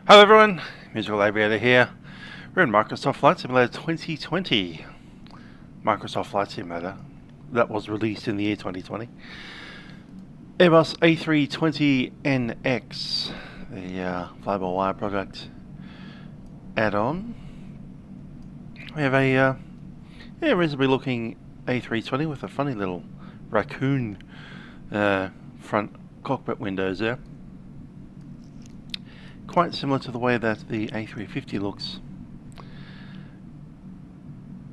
Hello everyone, Musical Aviator here. We're in Microsoft Flight Simulator 2020. Microsoft Flight Simulator that was released in the year 2020. Airbus A320NX, the FlyByWire product add-on. We have a reasonably looking A320 with a funny little raccoon front cockpit windows there. Quite similar to the way that the A350 looks.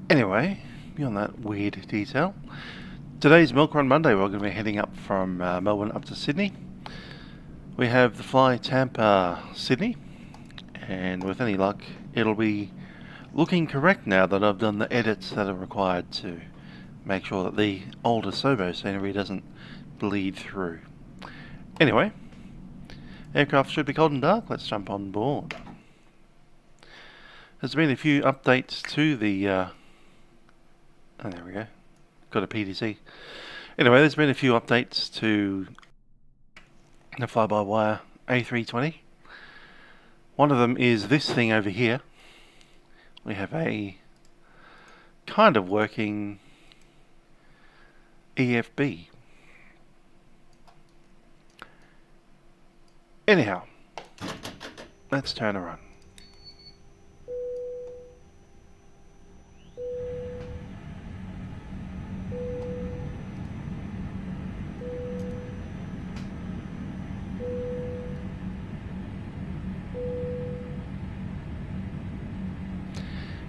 Anyway, beyond that weird detail, today's Milk Run Monday. We're going to be heading up from Melbourne up to Sydney. We have the Flytampa Sydney, and with any luck it'll be looking correct now that I've done the edits that are required to make sure that the older Sobo scenery doesn't bleed through. Anyway, aircraft should be cold and dark. Let's jump on board. There's been a few updates to the oh, there we go, got a PDC. Anyway, there's been a few updates to the fly-by-wire A320. One of them is this thing over here. We have a kind of working EFB. Anyhow, let's turn around.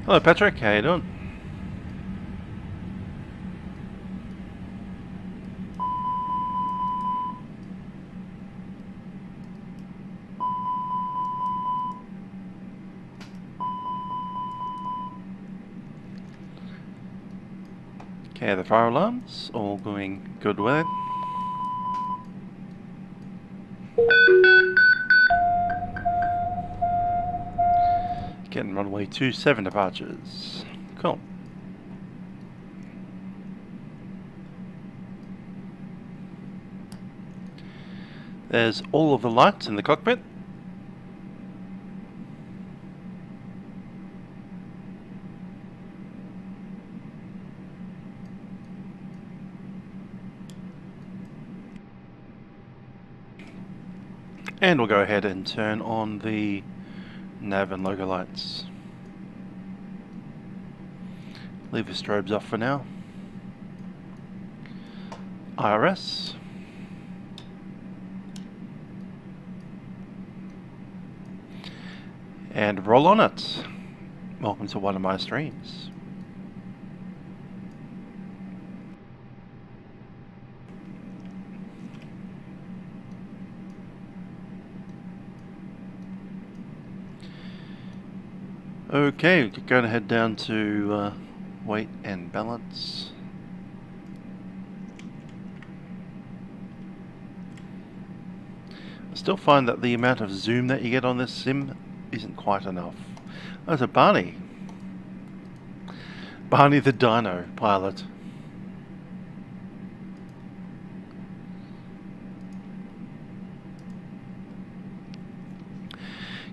Hello Patrick, how you doing? Okay, the fire alarms all going good with it. Getting runway 27 departures. Cool. There's all of the lights in the cockpit. And we'll go ahead and turn on the nav and logo lights. Leave the strobes off for now. IRS. And roll on it. Welcome to one of my streams. Okay, we're going to head down to weight and balance. I still find that the amount of zoom that you get on this sim isn't quite enough. Oh, it's a Barney. Barney the Dino pilot.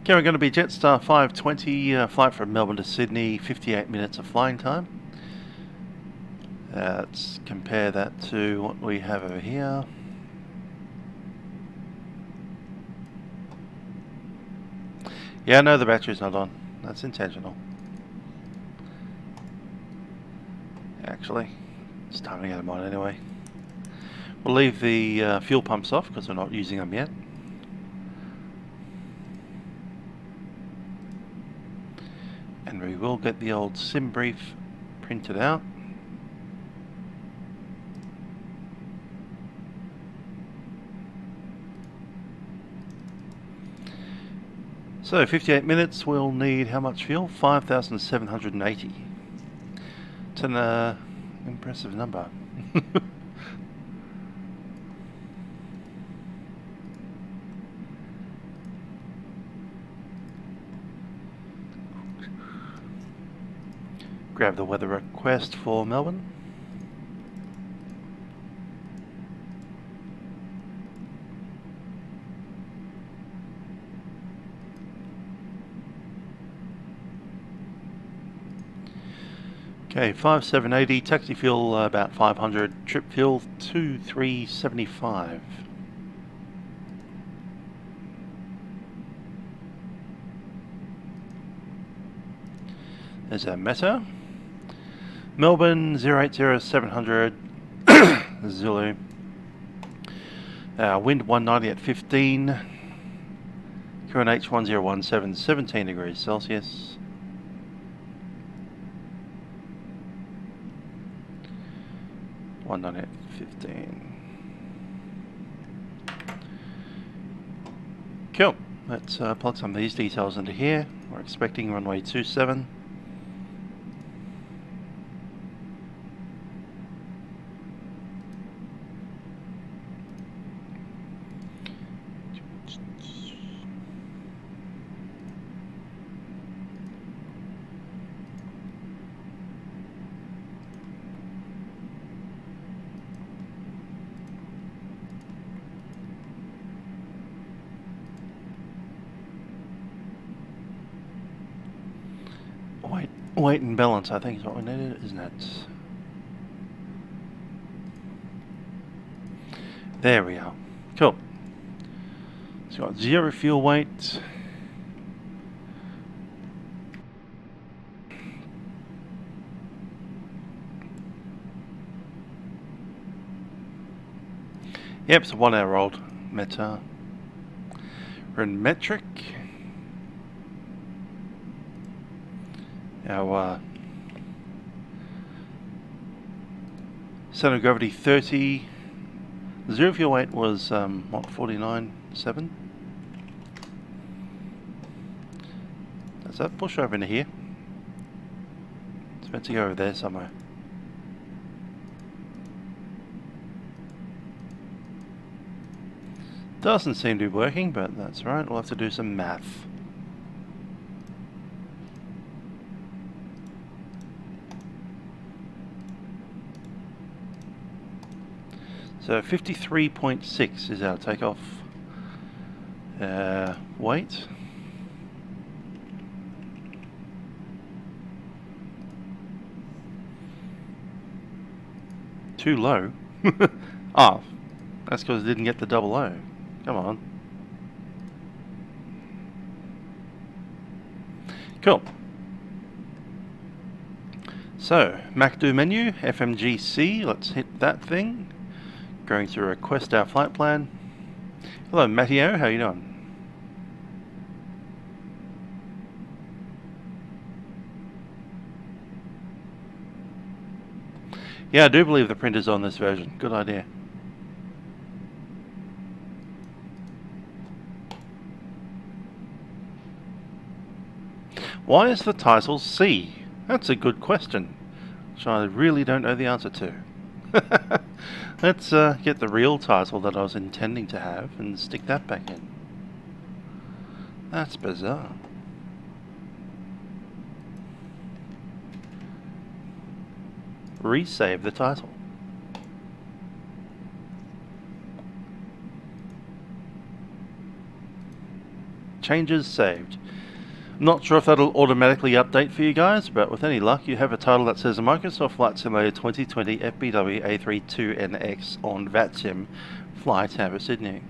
Okay, we're going to be Jetstar A320, flight from Melbourne to Sydney, 58 minutes of flying time. Let's compare that to what we have over here. Yeah, no, the battery's not on. That's intentional. Actually, it's time to get them on anyway. We'll leave the fuel pumps off because we're not using them yet. And we will get the old sim brief printed out. So 58 minutes, we'll need how much fuel? 5,780. It's an impressive number. Grab the weather request for Melbourne. Okay, 5780, taxi fuel about 500, trip fuel 2375. There's our Meta. Melbourne 080700 Zulu. Wind 190 at 15. Current H1017, 17 degrees Celsius. One at 15. Cool. Let's plug some of these details into here. We're expecting runway 27. Weight and balance, I think, is what we needed, isn't it? There we are. Cool. So got 0 fuel weight. Yep, it's a 1 hour old Meta. We're in metric. Our center of gravity 30. 0 fuel weight was what, 49.7? Does that push over into here? It's meant to go over there somewhere. Doesn't seem to be working, but that's right. We'll have to do some math. So 53.6 is our takeoff weight. Too low. Oh, that's because it didn't get the double O. Come on. Cool. So, MacDo menu, FMGC, let's hit that thing. Going to request our flight plan. Hello Matteo, how you doing? Yeah, I do believe the printer's on this version. Good idea. Why is the title C? That's a good question, which I really don't know the answer to. Let's get the real title that I was intending to have and stick that back in. That's bizarre. Resave the title. Changes saved. Not sure if that'll automatically update for you guys, but with any luck you have a title that says Microsoft Flight Simulator 2020 FBW A32NX on Vatsim, Flytampa, Sydney.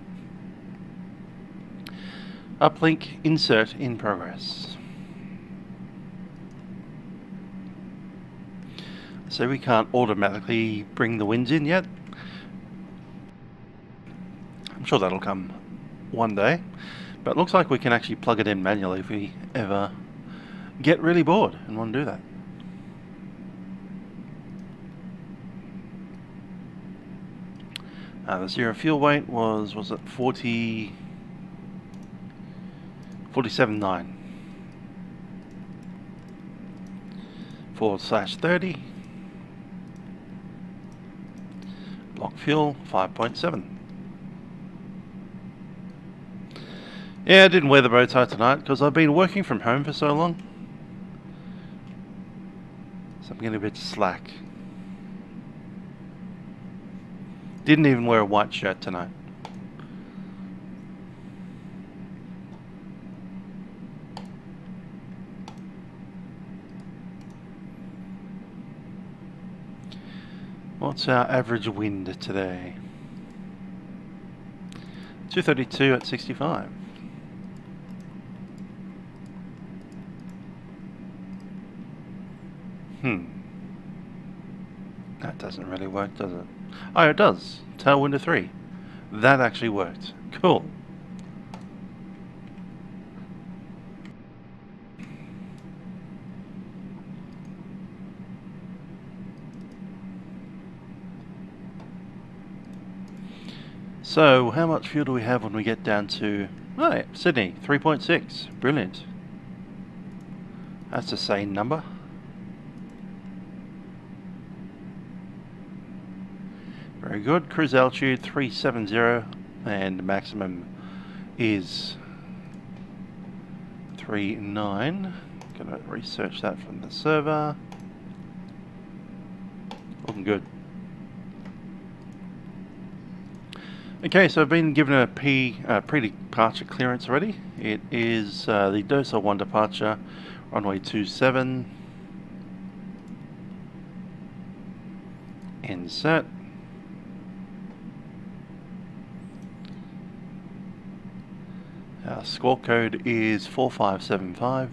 Uplink insert in progress. So we can't automatically bring the winds in yet. I'm sure that'll come one day. But it looks like we can actually plug it in manually if we ever get really bored and want to do that. The 0 fuel weight was it 47.9 /30. Block fuel 5.7. Yeah, I didn't wear the bow tie tonight because I've been working from home for so long. So I'm getting a bit slack. Didn't even wear a white shirt tonight. What's our average wind today? 232 at 65. That doesn't really work, does it? Oh, it does. Tailwind of 3. That actually worked. Cool. So, how much fuel do we have when we get down to... Oh, yeah, Sydney, 3.6. Brilliant. That's the same number. Very good. Cruise altitude 370 and maximum is 39. Gonna research that from the server. Looking good. Okay, so I've been given a pre-departure clearance already. It is the Docile 1 departure, runway 27. Inset. Our squawk code is 4575.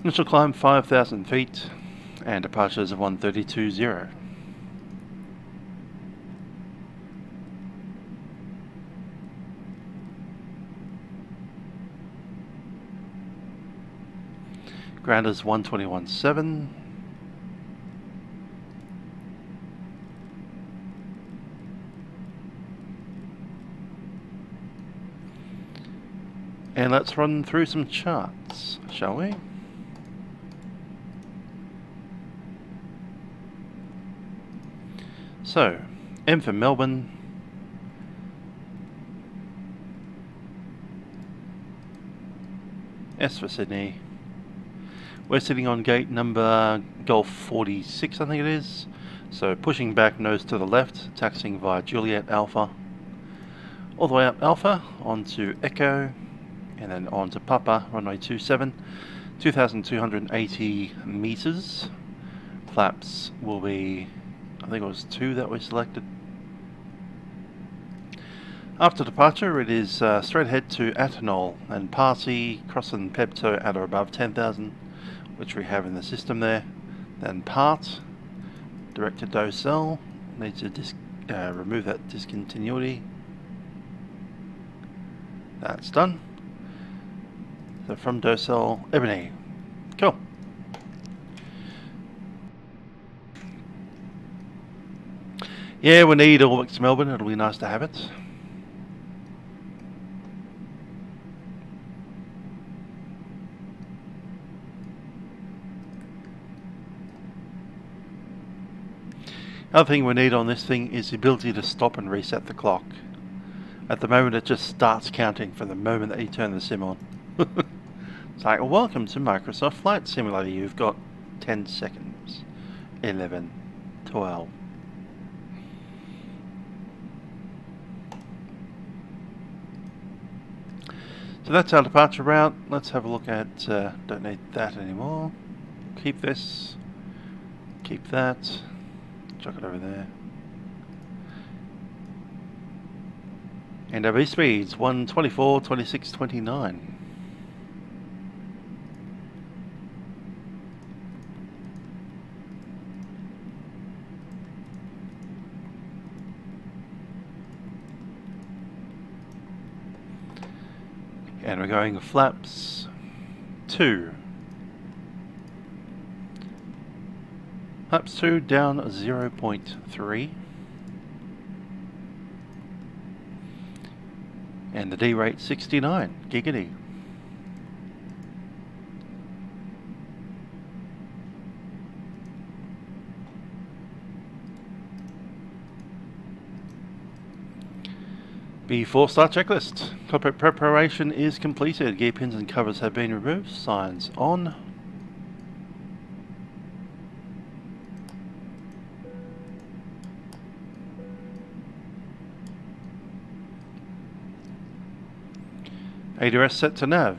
Initial climb 5,000 feet and departures of 132.0. Ground is 121.7. And let's run through some charts, shall we? So, M for Melbourne, S for Sydney. We're sitting on gate number Golf 46, I think it is. So pushing back nose to the left, taxiing via Juliet Alpha. All the way up Alpha, onto Echo, and then on to Papa, runway 27, 2,280 meters. Flaps will be, I think it was 2 that we selected. After departure, it is straight ahead to Atenol and Parsi, crossing Pepto at or above 10,000, which we have in the system there. Then Part, direct to Docile, need to remove that discontinuity. That's done. So from Docile, Ebony. Cool. Yeah, we need Orbx Melbourne, it'll be nice to have it. Other thing we need on this thing is the ability to stop and reset the clock. At the moment it just starts counting from the moment that you turn the sim on. It's like, well, welcome to Microsoft Flight Simulator, you've got 10 seconds. 11, 12. So that's our departure route. Let's have a look at, don't need that anymore. Keep this, keep that. Chuck it over there. And our V-speeds, 124, 26, 29. And we're going flaps 2. Flaps 2 down 0.3. And the D rate 69, giggity. The 4-star checklist. Cockpit preparation is completed. Gear pins and covers have been removed. Signs on. ADRS set to nav.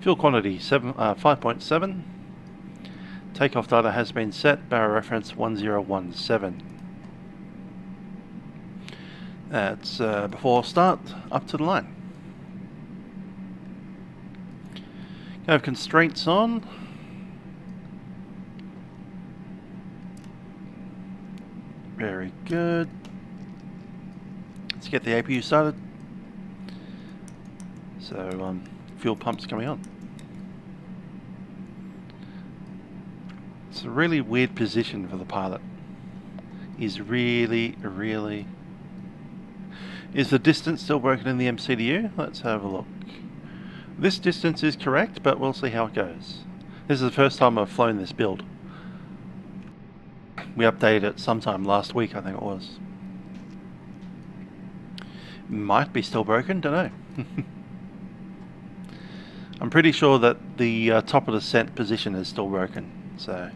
Fuel quantity 5.7. Takeoff data has been set. Barrel reference 1017. That's before start, up to the line. Have constraints on. Very good. Let's get the APU started. So fuel pump's coming on. It's a really weird position for the pilot. Is really. Is the distance still broken in the MCDU? Let's have a look. This distance is correct, but we'll see how it goes. This is the first time I've flown this build. We updated it sometime last week, I think it was. Might be still broken, don't know. I'm pretty sure that the top of descent position is still broken, so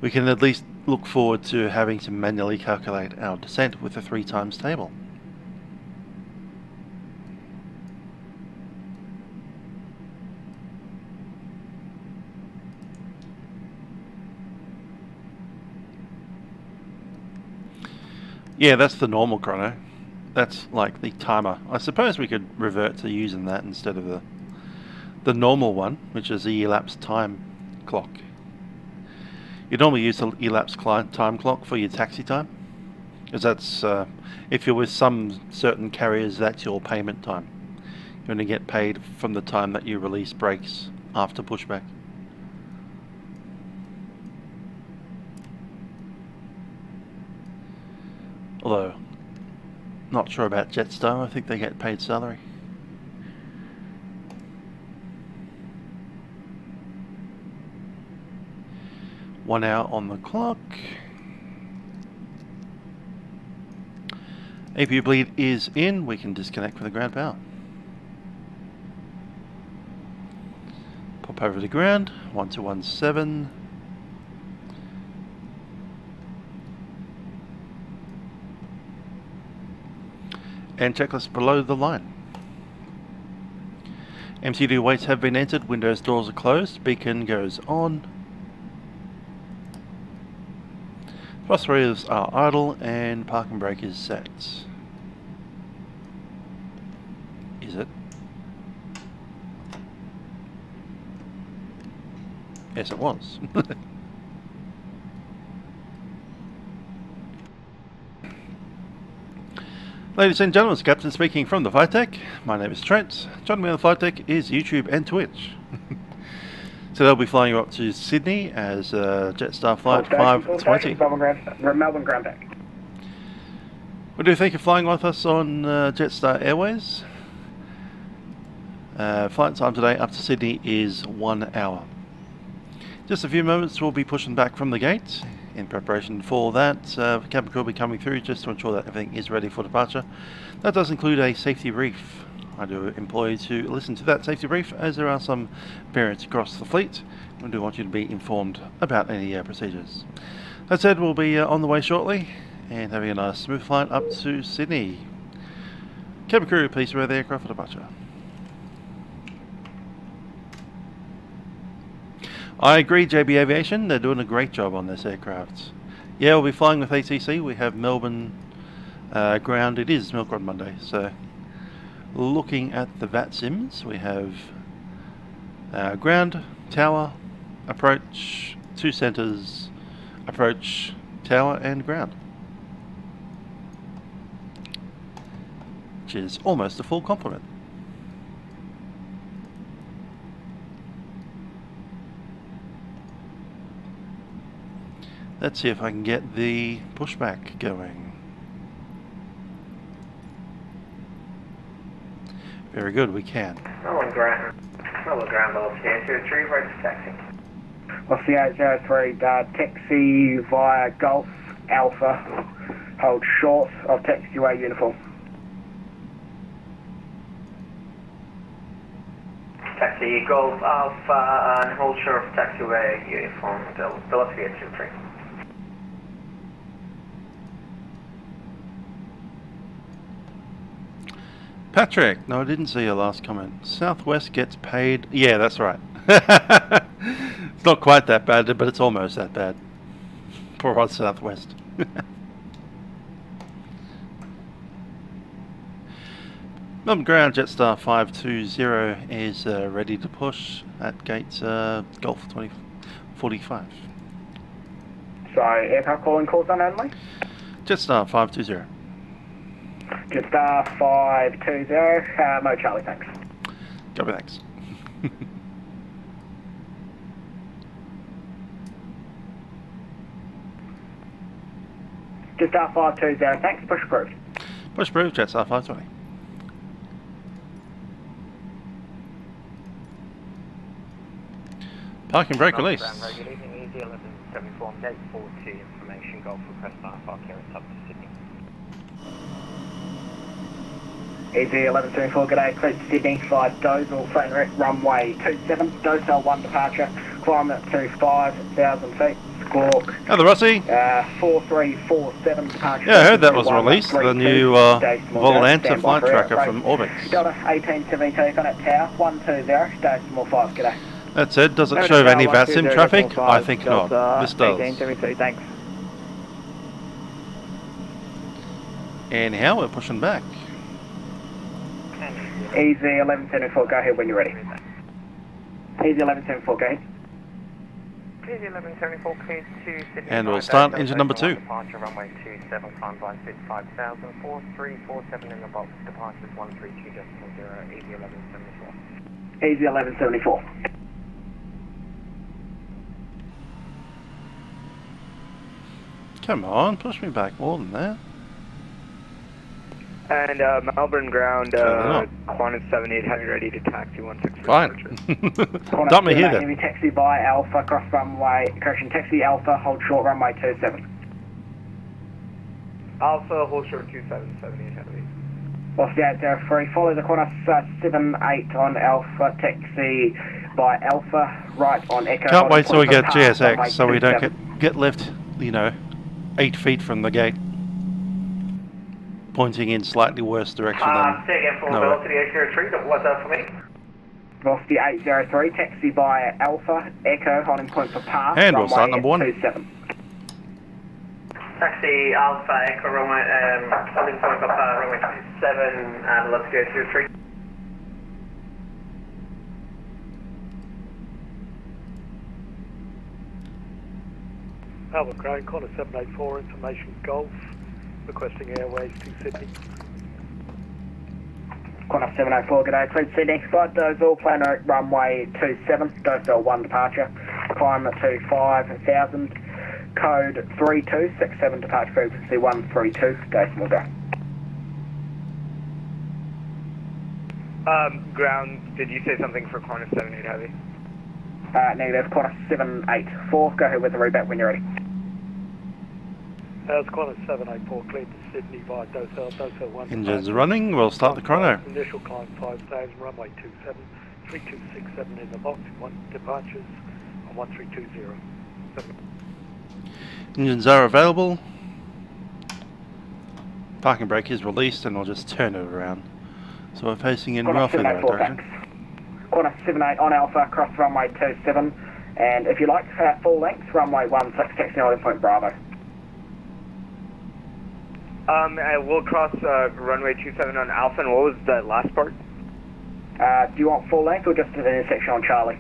we can at least look forward to having to manually calculate our descent with a 3 times table. Yeah, that's the normal chrono. That's like the timer. I suppose we could revert to using that instead of the normal one, which is the elapsed time clock. You normally use the elapsed time clock for your taxi time, because that's if you're with some certain carriers, that's your payment time. You're going to get paid from the time that you release brakes after pushback. Although, not sure about Jetstar, I think they get paid salary. One hour on the clock. APU bleed is in, we can disconnect from the ground power. Pop over to ground, 1217. And checklist below the line. MCD weights have been entered, Windows doors are closed, beacon goes on. Thrusters are idle and parking brake is set. Is it? Yes, it was. Ladies and gentlemen, it's Captain speaking from the Flight Deck. My name is Trent. Joining me on the Flight Deck is YouTube and Twitch. So they'll be flying you up to Sydney as Jetstar Flight 520. Melbourne ground deck. What do you think of flying with us on Jetstar Airways? Flight time today up to Sydney is 1 hour. Just a few moments, we'll be pushing back from the gate. In preparation for that, cabin crew will be coming through just to ensure that everything is ready for departure. That does include a safety brief. I do implore you to listen to that safety brief, as there are some variants across the fleet. We do want you to be informed about any procedures. That said, we'll be on the way shortly and having a nice smooth flight up to Sydney. Cabin crew, please prepare the aircraft for departure. I agree, JB Aviation, they're doing a great job on this aircraft. Yeah, we'll be flying with ATC. We have Melbourne ground. It is Milk Run Monday, so looking at the Vatsims, we have ground, tower, approach, 2 centres, approach, tower and ground. Which is almost a full complement. Let's see if I can get the pushback going. Very good, we can. Melbourne ground level scan 23, ready for taxi. What's the 803, taxi via Golf Alpha, hold short of taxiway uniform. Taxi Golf Alpha and hold short of taxiway uniform, velocity at 23. Patrick, no, I didn't see your last comment. Southwest gets paid. Yeah, that's right. It's not quite that bad, but it's almost that bad. Poor old Southwest. Melbourne ground, Jetstar 520 is ready to push at gate Golf 2045. So, aircraft calling calls on only? Jetstar 520. Jetstar 520, Mo Charlie, thanks. Copy, thanks. Jetstar 520, thanks, push approved. Push approved, Jetstar 520. Parking brake release. Good evening, Easy 1174, gate 40, information Golf request IFR clearance up to Sydney. Easy 1174, good day, clear to Sydney, 5 Dozel, flat and rec, runway 27, Dozel 1 departure, climb up to 5,000 feet, squawk. Hello, Rossi. 4347 departure. Yeah, I heard that was released, the new Volanta flight tracker from Orbx. Delta 1872, on at tower, 120, decimal 5, good day. That said, does it show any Vatsim traffic? I think not. This does. 1872, thanks. Anyhow, we're pushing back. Easy 1174, go ahead when you're ready. Easy 1174, go ahead. Easy 1174, cleared to Sydney. And we'll start engine number 2. Departure runway 27, climb by 5000, 4347 in the box, departures 132.0, easy 1174. Easy 1174. Come on, push me back more than that. And Melbourne ground, Qantas 78 heavy ready to taxi 16. Fine. Dump me here then. Heavy taxi by Alpha, cross runway, correction, taxi Alpha, hold short runway 27. Alpha, hold short 27, 78 heavy. Lost the 803, follow the Qantas 78 on Alpha, taxi by Alpha, right on Echo. Can't wait till we get GSX so we don't get left, you know, 8 feet from the gate. Pointing in slightly worse direction than Takeoff for nowhere. velocity 803, what's up for me? Velocity 803, taxi by Alpha, Echo, holding point for pass. And we'll start number 1. 27. Taxi Alpha Echo runway, holding point for runway 27, velocity 803. Melbourne ground, Qantas 784, information Golf, requesting airways to Sydney. Qantas 704, good day, cleared Sydney. 5 Dozel, plano runway 27, Dozel 1 departure, climb to 5,000, code 3267, departure frequency 132, decimal go. Ground, did you say something for Qantas 78 heavy? Negative, Qantas 784, go ahead with the rebat when you're ready. How's Qantas 784 cleared to Sydney by Dozel 1. Engines running, we'll start the chrono. Initial climb 5,000, runway 27, 3267 in the box, 1 departures on 1320. Engines are available. Parking brake is released and I'll just turn it around. So we're facing in roughly the right direction. Qantas 78 on Alpha, cross runway 27, and if you like, full length, runway 16, taxi holding point Bravo. We'll cross runway 27 on Alpha, and what was the last part? Do you want full length or just an intersection on Charlie?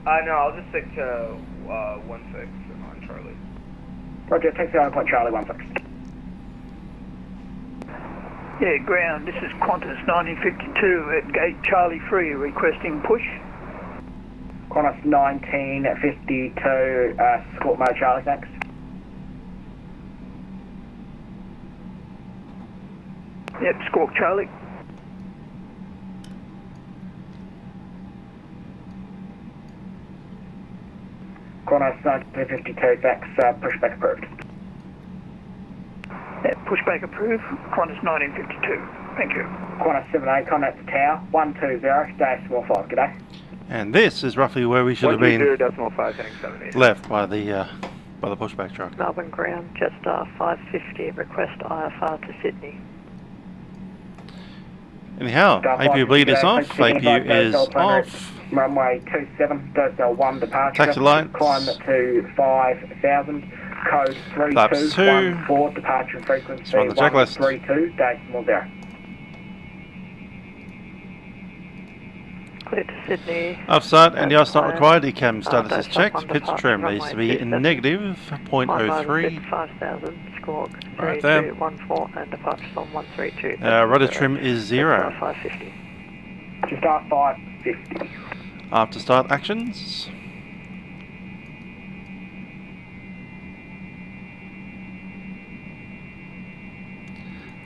No, I'll just stick to 16 on Charlie. Roger, taxi holding point Charlie 16. Yeah, ground, this is Qantas 1952 at gate Charlie 3, requesting push. Qantas 1952, squawk mode Charlie, thanks. Yep, squawk Charlie. Qantas 1952, thanks, pushback approved. Yep, pushback approved, Qantas 1952. Thank you. Qantas 78, contact the tower, 120, decimal 5, g'day. And this is roughly where we should have been 120.5, heading 78. left by the pushback truck. Melbourne ground, Jetstar 550, request IFR to Sydney. Anyhow, Star APU bleed is off, Sydney, APU is Dorsal Plan Route, off. Runway 27, Dorsal 1 departure. Taxi lights. Climb to 5,000. Code Flaps 3214, departure frequency It's on the checklist. 132, decimal 0. Clear to Sydney. Offside, and yes, not required. ECAM status That's is checked. up on Pitch departure, trim needs to be runway 27. negative 0.03. 5,000, squawk Right there. 3214, and departures on 132. Rudder trim is 0. 550. Just start 550. After start actions.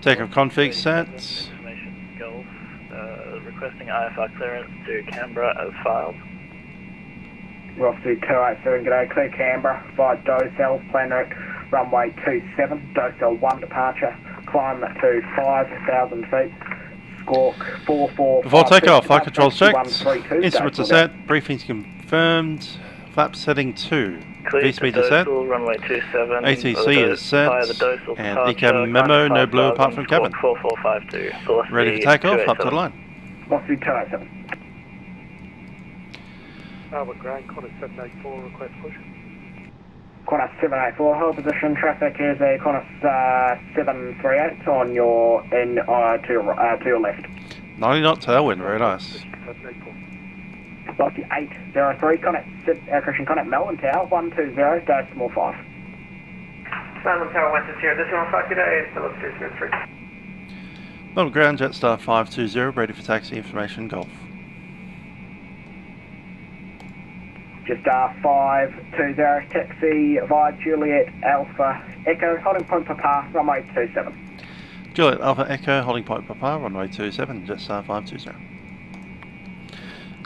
Takeoff config set. Information Gulf, requesting IFR clearance to Canberra as filed. Rossy 287, g'day, clear Canberra, via Dorsal, plan route, runway 27, Dorsal 1 departure, climb to 5,000 feet, squawk 445. Before takeoff, flight controls checked. 132, Instruments are decimal set. Briefings confirmed. Flap setting 2. Clear V-speed to is set. Dorsal, runway 27. ATC is set. Via the Dorsal And departure, ECAM memo, no blue apart from cabin. 4452. Source Ready for takeoff, up to the line. Rossy 287. Melbourne ground, Qantas 784, request push. Qantas 784, hold position, traffic is a Qantas 738 on your, to your left. 90 knot tailwind, very nice. 784. Rossy 803, Christian Connect Melbourne Tower, 120, decimal 5. Melbourne Tower 120, decimal 5, today, Phillips 203. Melbourne ground, Jetstar 520, ready for taxi information, Golf. Jetstar 520, taxi via Juliet Alpha Echo, holding point Papa, runway 27. Juliet Alpha Echo, holding point Papa, runway 27, Jetstar 520.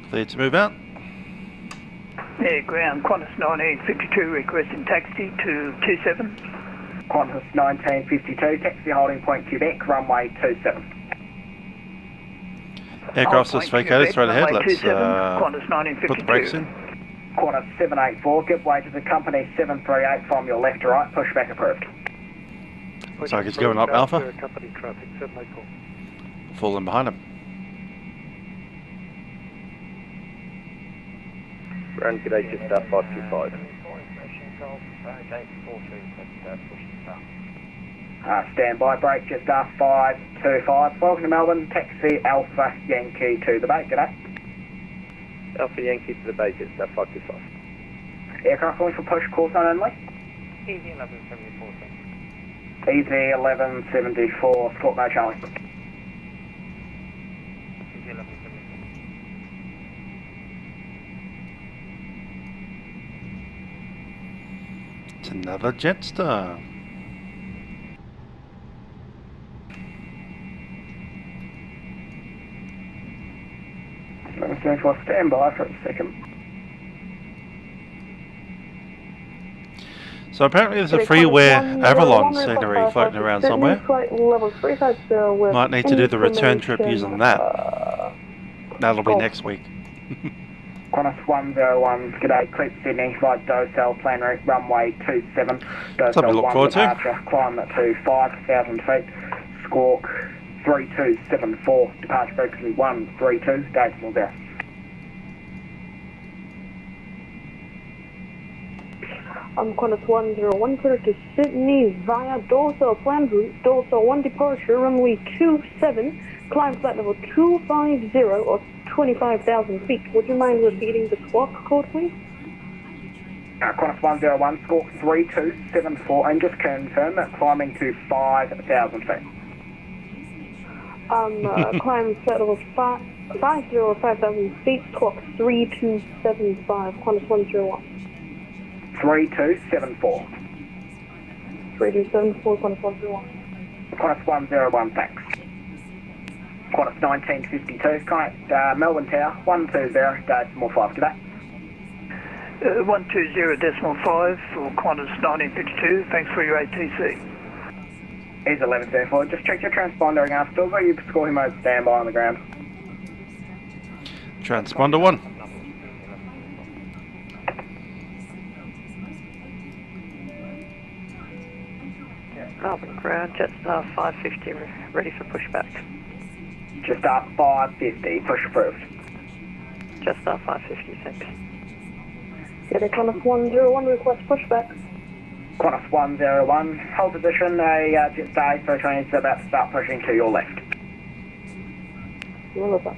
Cleared to move out. Yeah, ground, Qantas 1952, requesting taxi to 27. Qantas 1952, taxi holding point Quebec, runway 27. Aircraft is vacated straight ahead. Let's Qantas put the brakes in. Qantas 784, give way to the company 738 from your left to right, pushback approved. Looks like it's going up Alpha. Company traffic 784. Falling behind him. Ground, g'day, Jetstar 525. Stand by, brake, Jetstar 525. Welcome to Melbourne, taxi Alpha Yankee to the bay, g'day. Alpha Yankee to the bay, Jetstar 525. Aircraft calling for push, call sign only. Easy 1174, sir. Easy 1174, Squawk no Charlie. Easy 1174. It's another Jetstar. For stand by for a second. So apparently there's a freeware Avalon scenery floating around somewhere. Might need to do the return trip using that. That'll be next week. Qantas 101, g'day, Clip Sydney, via Dorsal, plan route, runway 27, Something to look 1 forward to. departure, climb to 5,000 feet, squawk 3274, departure frequency 132, decimal 0. Qantas 101, clear to Sydney via Dorsal, planned route, Dorsal 1 departure, runway 27, climb flight level 250 or 25,000 feet. Would you mind repeating the squawk code, please? Qantas 101, squawk 3274, and just confirm that climbing to 5,000 feet. Climb flight level 50 or 5,000 feet, squawk 3275, Qantas 101. 3274. 3274, Qantas 101. Qantas 101, thanks. Qantas 1952, connect Melbourne Tower, 120, decimal 5, g'day. 120 decimal 5 for Qantas 1952, thanks for your ATC. Is 1174, just check your transponder and still got your scoring mode standby on the ground. Transponder 1. Melbourne ground, Jetstar 550, ready for pushback. Jetstar 550, push approved. Jetstar 556. Get a Qantas 101, request pushback. Qantas 101, hold position, a Jetstar A320 is about to start pushing to your left. Roll over.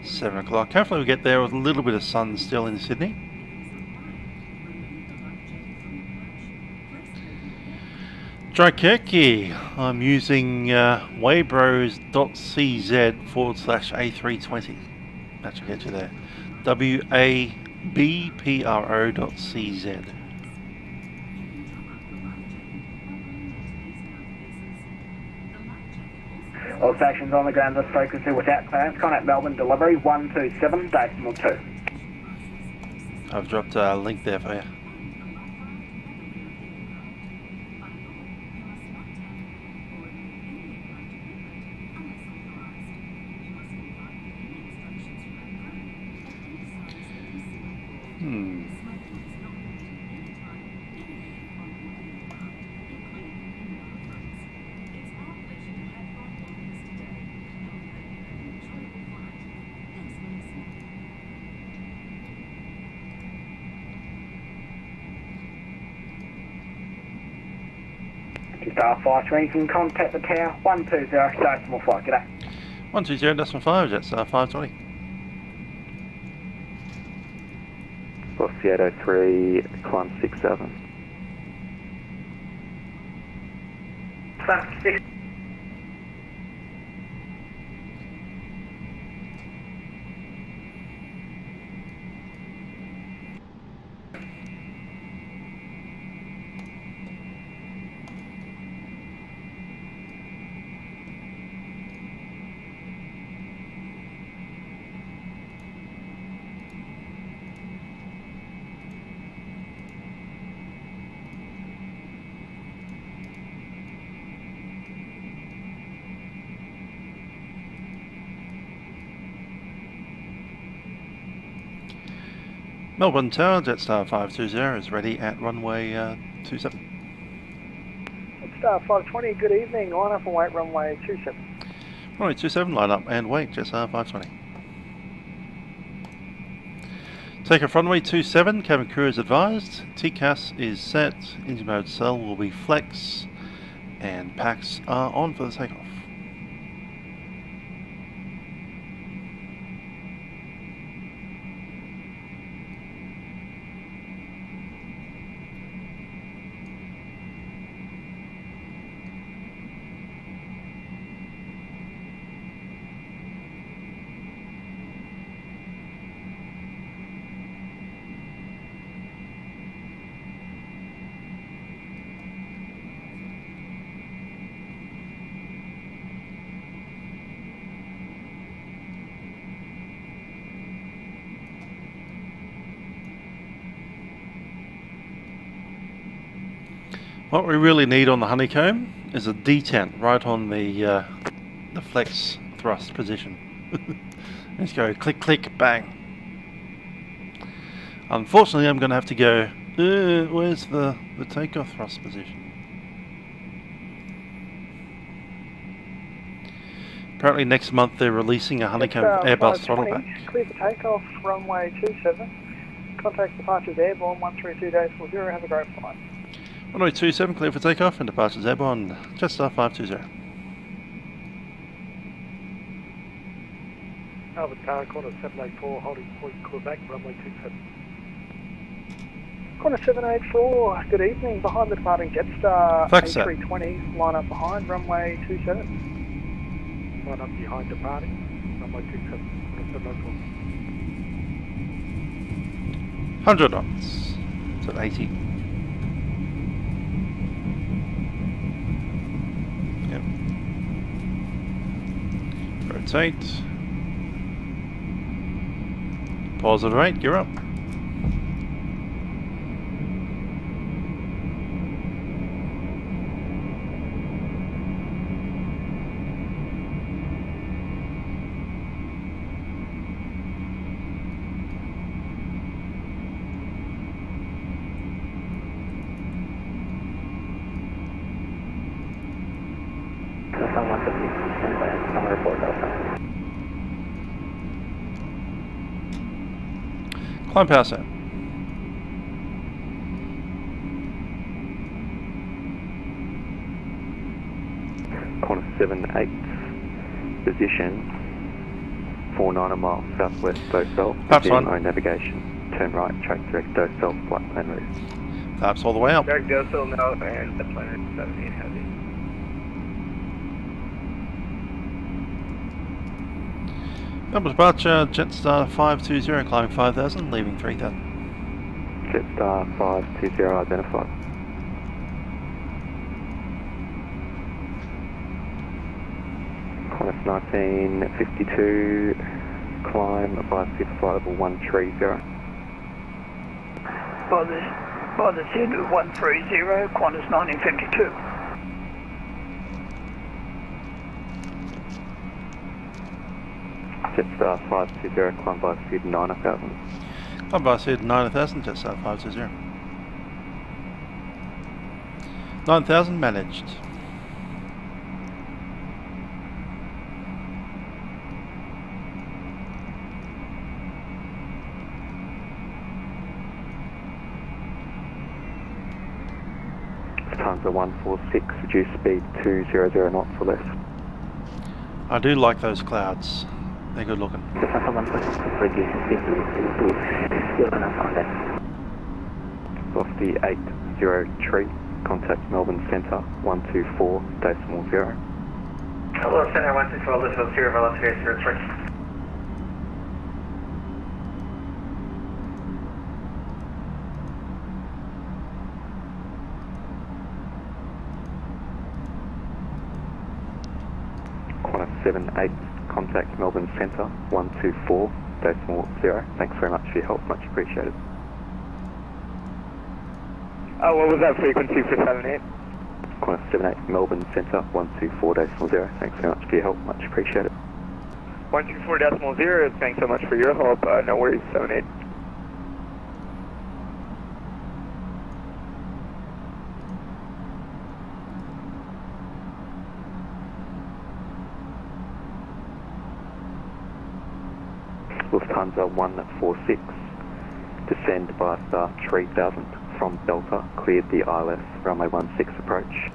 Seven o'clock. Hopefully we get there with a little bit of sun still in Sydney. Drykerky. I'm using wabros.cz/A320. That should get you there. WABPRO.cz. All stations on the ground just focusing without clearance. Contact Melbourne delivery 127.2. I've dropped a link there for you. Jetstar 520, you can contact the tower 120, decimal flight, g'day. 120.5, Jetstar 520. Oscar 803, climb 67. Climb 6. Melbourne Tower, Jetstar 520 is ready at runway 27. Jetstar 520, good evening. Line up and wait, runway 27. Runway 27, line up and wait, Jetstar 520. Takeoff runway 27, cabin crew is advised. TCAS is set, engine mode cell will be flex, and packs are on for the takeoff. What we really need on the Honeycomb is a detent right on the flex thrust position. Let's go click, click, bang. Unfortunately, I'm going to have to go, where's the takeoff thrust position? Apparently next month they're releasing a Honeycomb Airbus throttle back. Clear for takeoff, runway 27. Contact departures airborne 132.40. Have a great flight. Runway 27, clear for takeoff and departures airborne, Jetstar 520. Melbourne Tower, corner 784, holding point Quebec, runway 27. Corner 784, good evening. Behind the departing Jetstar A320, line up behind, runway 27. Line up behind departing, runway 27, 100 knots, so 80. Yep. 8. Positive 8, you're up. Climb past it. Corner 7-8, position 49 miles southwest Docel. Perhaps one. No navigation. Turn right, track direct Docel, flight plan route. Perhaps all the way up. Direct Docel now, and the planet 78 heavy. Double departure, Jetstar 520, climbing 5,000, leaving 3,000. Jetstar 520 identified. Qantas 1952, climb by SID flight level 130. By the SID 130, Qantas 1952. Jetstar 520, climb by SID 9000. Climb by SID 90,000, Jetstar 520. 9,000 managed. Times are 146, reduce speed 200 knots or less. I do like those clouds. They're good looking. Off the 803, contact Melbourne Centre 124.0. Hello, Centre 124.0, velocity 03. Qantas 78, contact Melbourne Centre 124.0. Thanks very much for your help, much appreciated. What was that frequency for 78? Qantas 78, Melbourne Centre 124.0. Thanks very much for your help, much appreciated. 124.0, thanks so much for your help, no worries, 78. Lufthansa 146, descend by star 3000 from Delta, cleared the ILS, runway 16 approach.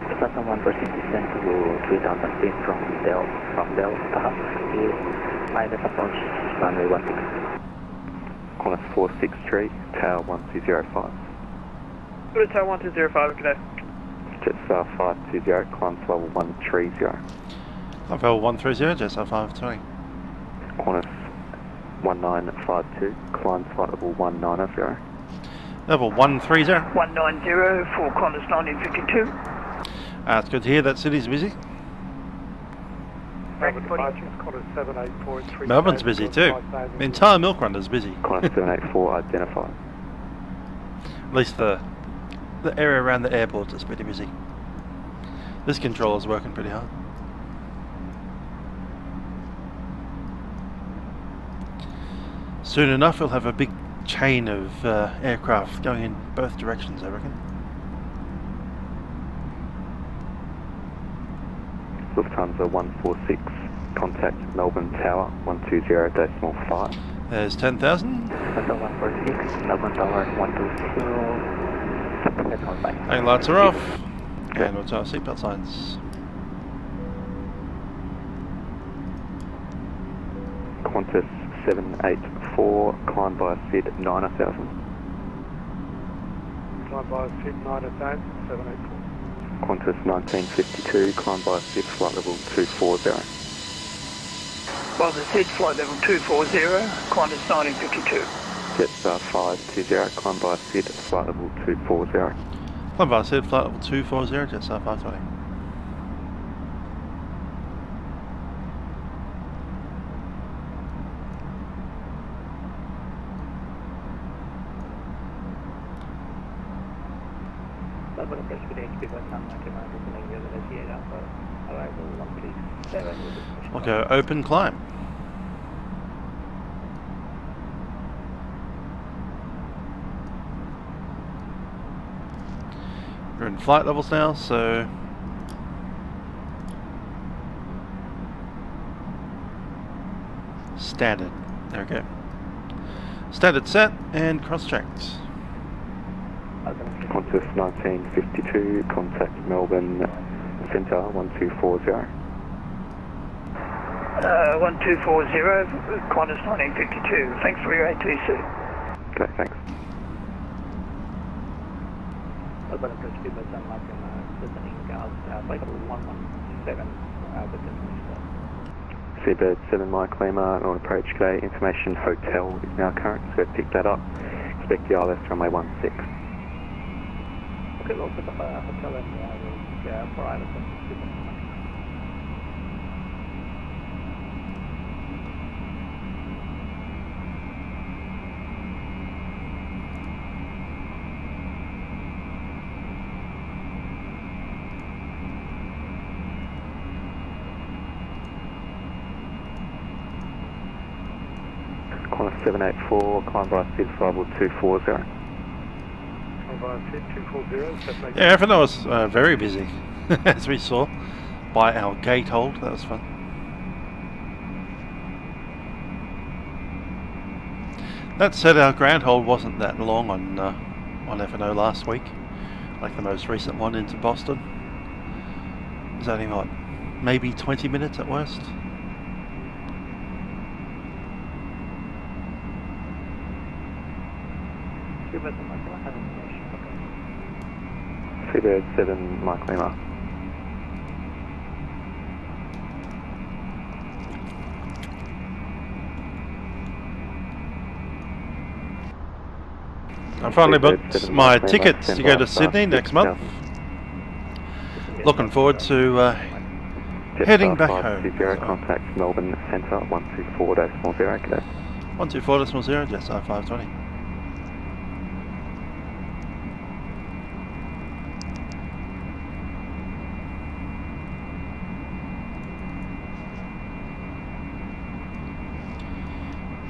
Lufthansa 146, descend to 3000 feet from Delta, cleared ILS approach, runway 16. Qantas 463, tower 1205. Go to tower 1205, good day. Jetstar 520, climb to level 130. Climb level 130, Jetstar 520. Qantas 1952, climb flight level 190. Level 130. 190 for Qantas 1952. It's good to hear that city's busy. Melbourne's busy too. The entire milk run is busy. Qantas 784 identified. At least the area around the airport is pretty busy. This controller's working pretty hard. Soon enough we'll have a big chain of aircraft going in both directions, I reckon. Lufthansa 146, contact Melbourne Tower 120.5. There's 10,000. Lufthansa 146, Melbourne Tower 120. Hang lights are off. And we'll turn our seatbelt signs. Qantas 784, climb by SID 9000. Climb by SID 9000, 784. Qantas 1952, climb by SID flight level 240. By the SID flight level 240, Qantas 1952. Jetstar 520, climb by SID flight level 240. Climb by SID flight level 240, Jetstar 520. approach with HP Vatsim, arrival 137. I'll go open climb. We're in flight levels now, so standard. There we go. Standard set and cross-checked. Qantas 1952, contact Melbourne Centre 1240. 1240, Qantas 1952. Thanks for your ATC. Okay, thanks. Urban approach to Vatsim, listening flight level 117 within Seabird 7 Mike Lima, on approach today. Information hotel is now current, so pick that up. Expect the ILS runway 16. Okay, we'll put the hotel in for ILS. Qantas 784, climb by SID level 240. Yeah, everything was very busy, as we saw, by our gate hold. That was fun. That said, our ground hold wasn't that long on F&O last week, like the most recent one into Boston. It was only what, maybe 20 minutes at worst. Seabird 7 Mike Lima. I finally booked my tickets to go to Sydney next month. Looking forward to heading back home. Contact Melbourne Centre 124.0. 124.0, Jetstar 520.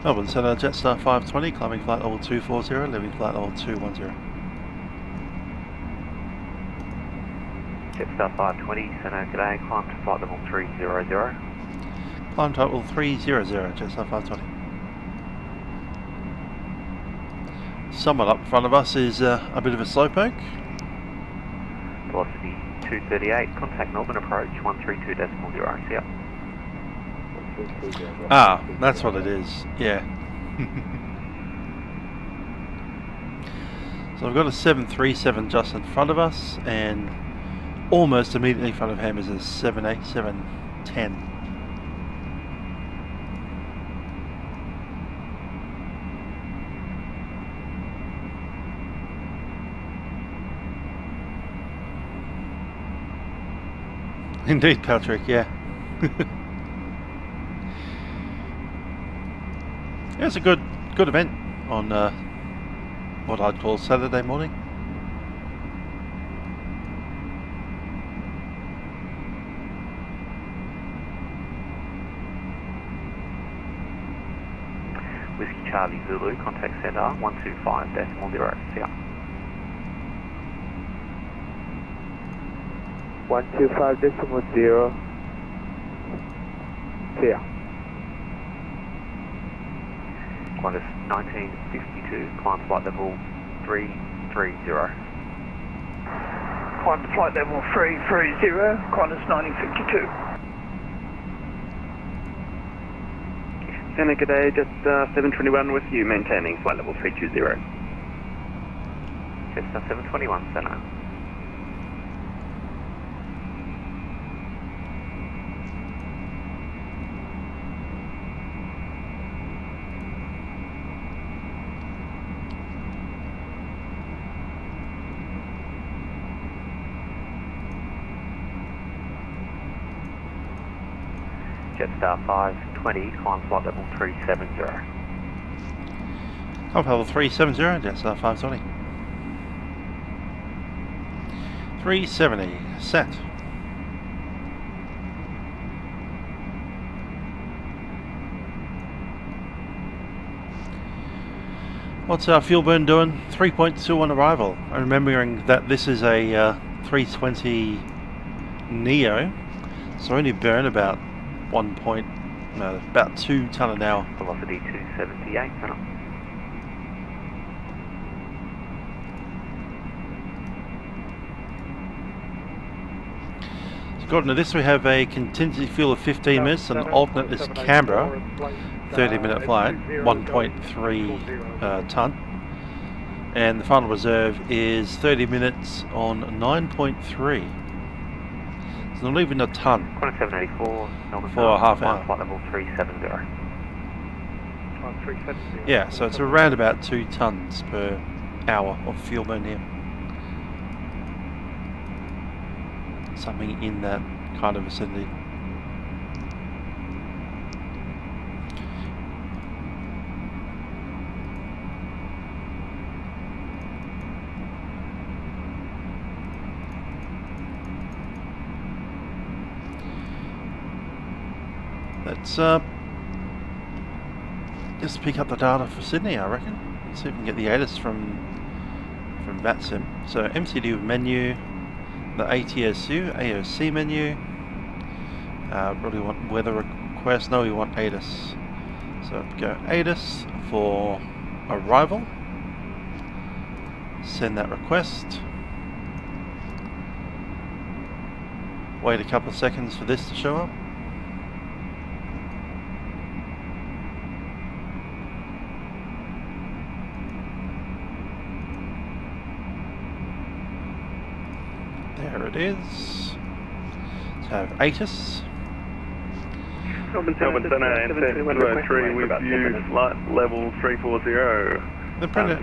Melbourne Centre, Jetstar 520, climbing flight level 240, leaving flight level 210. Jetstar 520, Centre, g'day, climb to flight level 300. Climb to level 300, Jetstar 520. Somewhat up in front of us is a bit of a slowpoke. Velocity 238, contact Melbourne approach 132.0, see ya. Ah, that's what it is, yeah. So I've got a 737 just in front of us, and almost immediately in front of him is a 787-10. Indeed, Patrick, yeah. Yeah, it's a good event on what I'd call Saturday morning. Whiskey Charlie Zulu, contact centre 125.0, see ya. 125.0, see ya. Qantas 1952, climb flight level 330. Climb to flight level 330, Qantas 1952. Centre, g'day, Jetstar 721 with you, maintaining flight level 320. Jetstar 721, Centre. Jetstar 520, climb flight level 370. Climb level 370, Jetstar 520. 370, set. What's our fuel burn doing? 3.2 on arrival. I'm remembering that this is a 320NEO, so only burn about about 2 tonne an hour. Velocity 278, center. According to this, we have a contingency fuel of 15 minutes, and alternate is Canberra, 30-minute flight, 1.3 tonne, and the final reserve is 30 minutes on 9.3. It's not even a tonne. Qantas 784, Melbourne for a half hour. Flight level 370. Yeah, so it's around about 2 tonnes per hour of fuel burn here. Something in that kind of vicinity. Let's just pick up the data for Sydney, I reckon. Let's see if we can get the ATIS from Vatsim. So MCD menu, the ATSU, AOC menu. Really want weather request. No, we want ATIS. So go ATIS for arrival. Send that request. Wait a couple of seconds for this to show up. There it is. Let's have ATIS. Melbourne Center, NZ203 with you, flight level 340. The printer,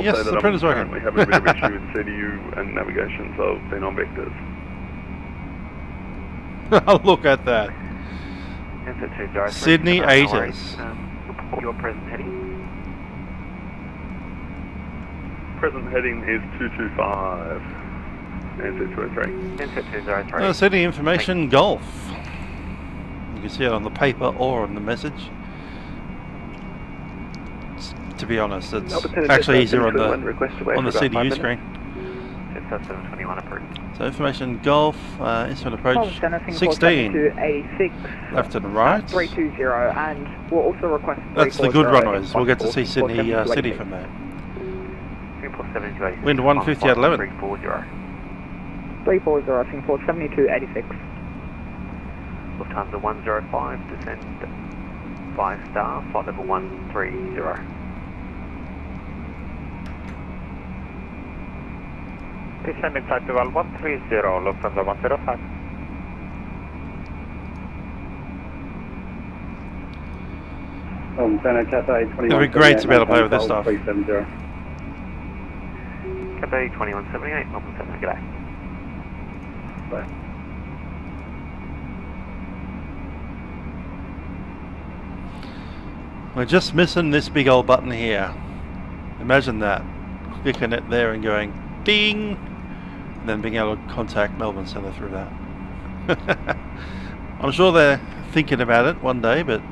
yes, the printer's working. We have a bit of issue with CDU and navigation, so I've been on vectors. Look at that. Sydney ATIS. Your present heading? Present heading is 225. NZ203. Sydney information Golf. You can see it on the paper or on the message. To be honest, it's actually easier on the CDU screen. Jetstar 721 approved. So information Golf, instrument approach 16. Left and right. 320, and we'll also request. That's the good runways. We'll get to see Sydney City from there. Wind 150 at 11. 340, Singapore 7286. Lufthansa 105, descend 5 star, flight level 130. Descending flight level 130, Lufthansa 105. It'd be great to be able to play with this stuff. Cathay 2178, Melbourne Center, g'day. We're just missing this big old button here. Imagine that. Clicking it there and going ding, and then being able to contact Melbourne Center through that. I'm sure they're thinking about it one day, but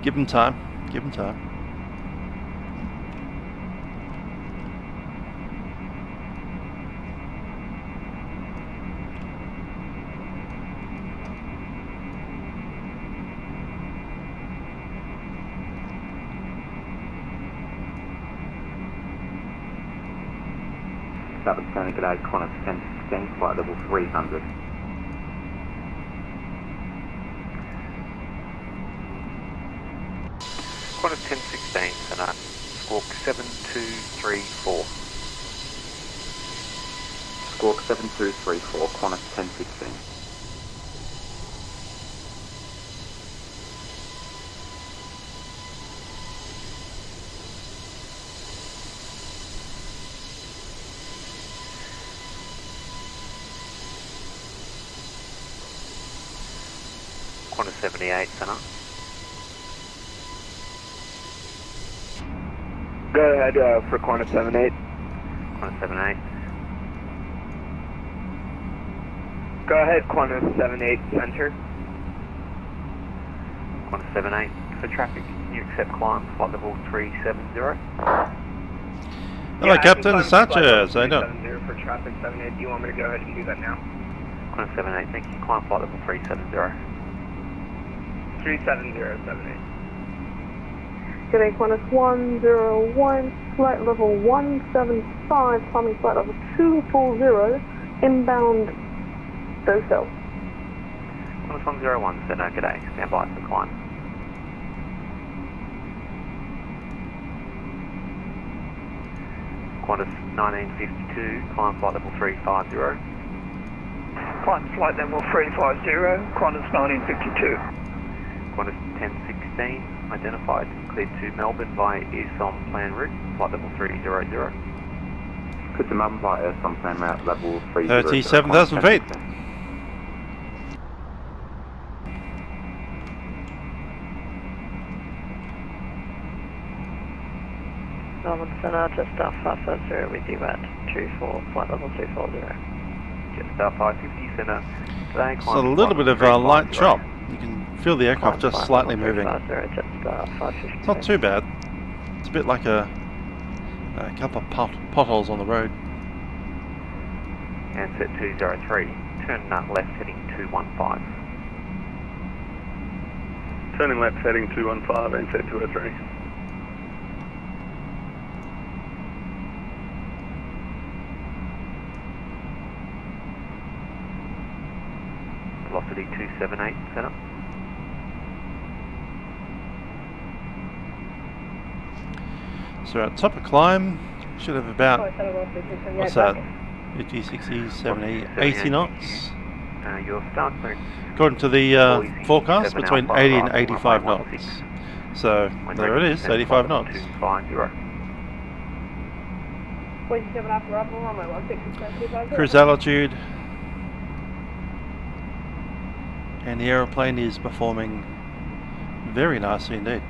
give them time. Give them time. Melbourne Center, g'day, Qantas 1016, flight level 300. Qantas 1016, Center, Squawk 7234. Squawk 7234, Qantas 1016. Qantas 78, Center. Go ahead for Qantas 78. Qantas 78. Go ahead, Qantas 78 center. Qantas 78 for traffic. Can you accept climb flight level 370? Hello, Captain Sanchez. How you doing? 370 for traffic 78. Do you want me to go ahead and do that now? Qantas 78, thank you. Climb flight level 370. 37078. G'day, Qantas 101, flight level 175, climbing flight level 240, inbound Docel. Qantas 101, Senna, g'day. Stand by for climb. Qantas 1952, climb flight level 350. Climb flight level 350, Qantas 1952. Qantas 1016, identified, cleared to Melbourne via Earsom plan route, flight level 300. Cleared to Melbourne via Earsom plan route, level 300. 37,000 feet. Melbourne Centre, Jetstar 550 with you at 24, flight level 240. Jetstar 550 Centre, today. It's a little bit of a light chop. You can feel the aircraft just slightly moving. It's not too bad. It's a bit like a couple of potholes on the road. Ansett 203, turn left heading 215. Turning left heading 215, Ansett 203. Velocity 278, Centre. So at top of climb, should have about, what's that, 50, 60, 70, 80 knots. Your start clear. According to the forecast, between 80 and 85 knots. So there it is, 85 knots. 47 Cruise altitude. And the aeroplane is performing very nicely indeed.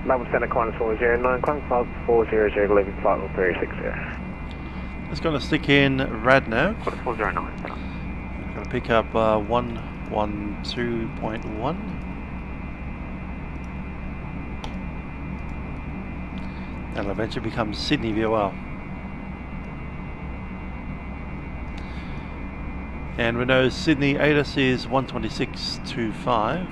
Melbourne Centre, Qantas 409, Qantas 400, leaving flight level 360. It's going to stick in Radnav. Qantas 409. Going to pick up 112.1. That'll eventually become Sydney VOL. And we know Sydney ATIS is 126.25.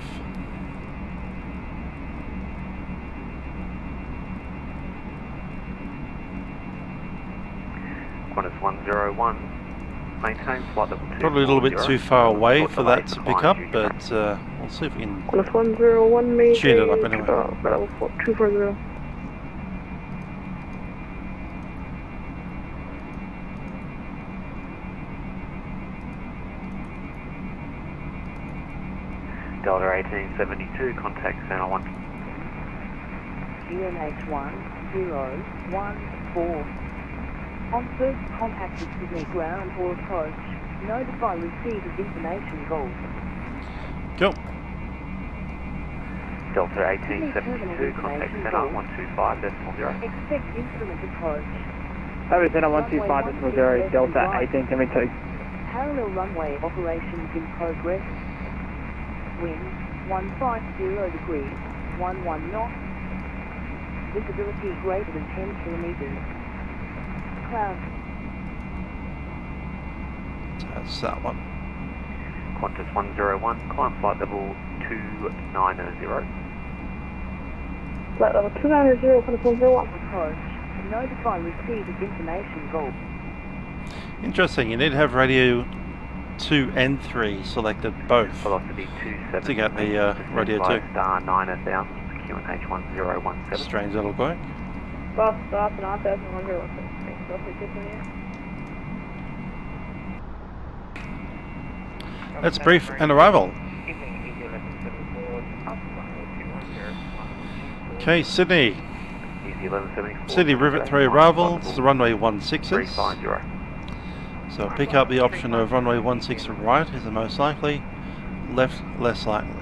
Qantas 101, maintain flight level 240. Probably a little bit too far away for that to pick up, but we'll see if we can Qantas 101, maybe. tune it up anyway. Level 240. Delta 1872, contact Center 1. UNH 1014. On first contact with Sydney ground or approach, notify receipt of information goal. Go. Delta 1872, contact Center 125.0. Expect instrument approach. Over Center 125.0, Delta 1872. Parallel runway operations in progress. Wind 150 degrees, 11 knots. Visibility greater than 10 kilometers. Cloud. That's that one. Qantas 101, climb flight level 290. Flight level 290, Qantas 101. Approach. Notify receipt of information goal. Interesting, you need to have radio 2 and 3 selected both Velocity 27. to get the radio 2. Star 9000, QNH 1017. Strange little quirk. Boss, stop, and off 101. Thanks, roughly 15 here. Let's brief an arrival. Okay, Sydney. Sydney Rivet 3 arrival. It's the runway 16s. So pick up the option of runway 16 right is the most likely, left less likely.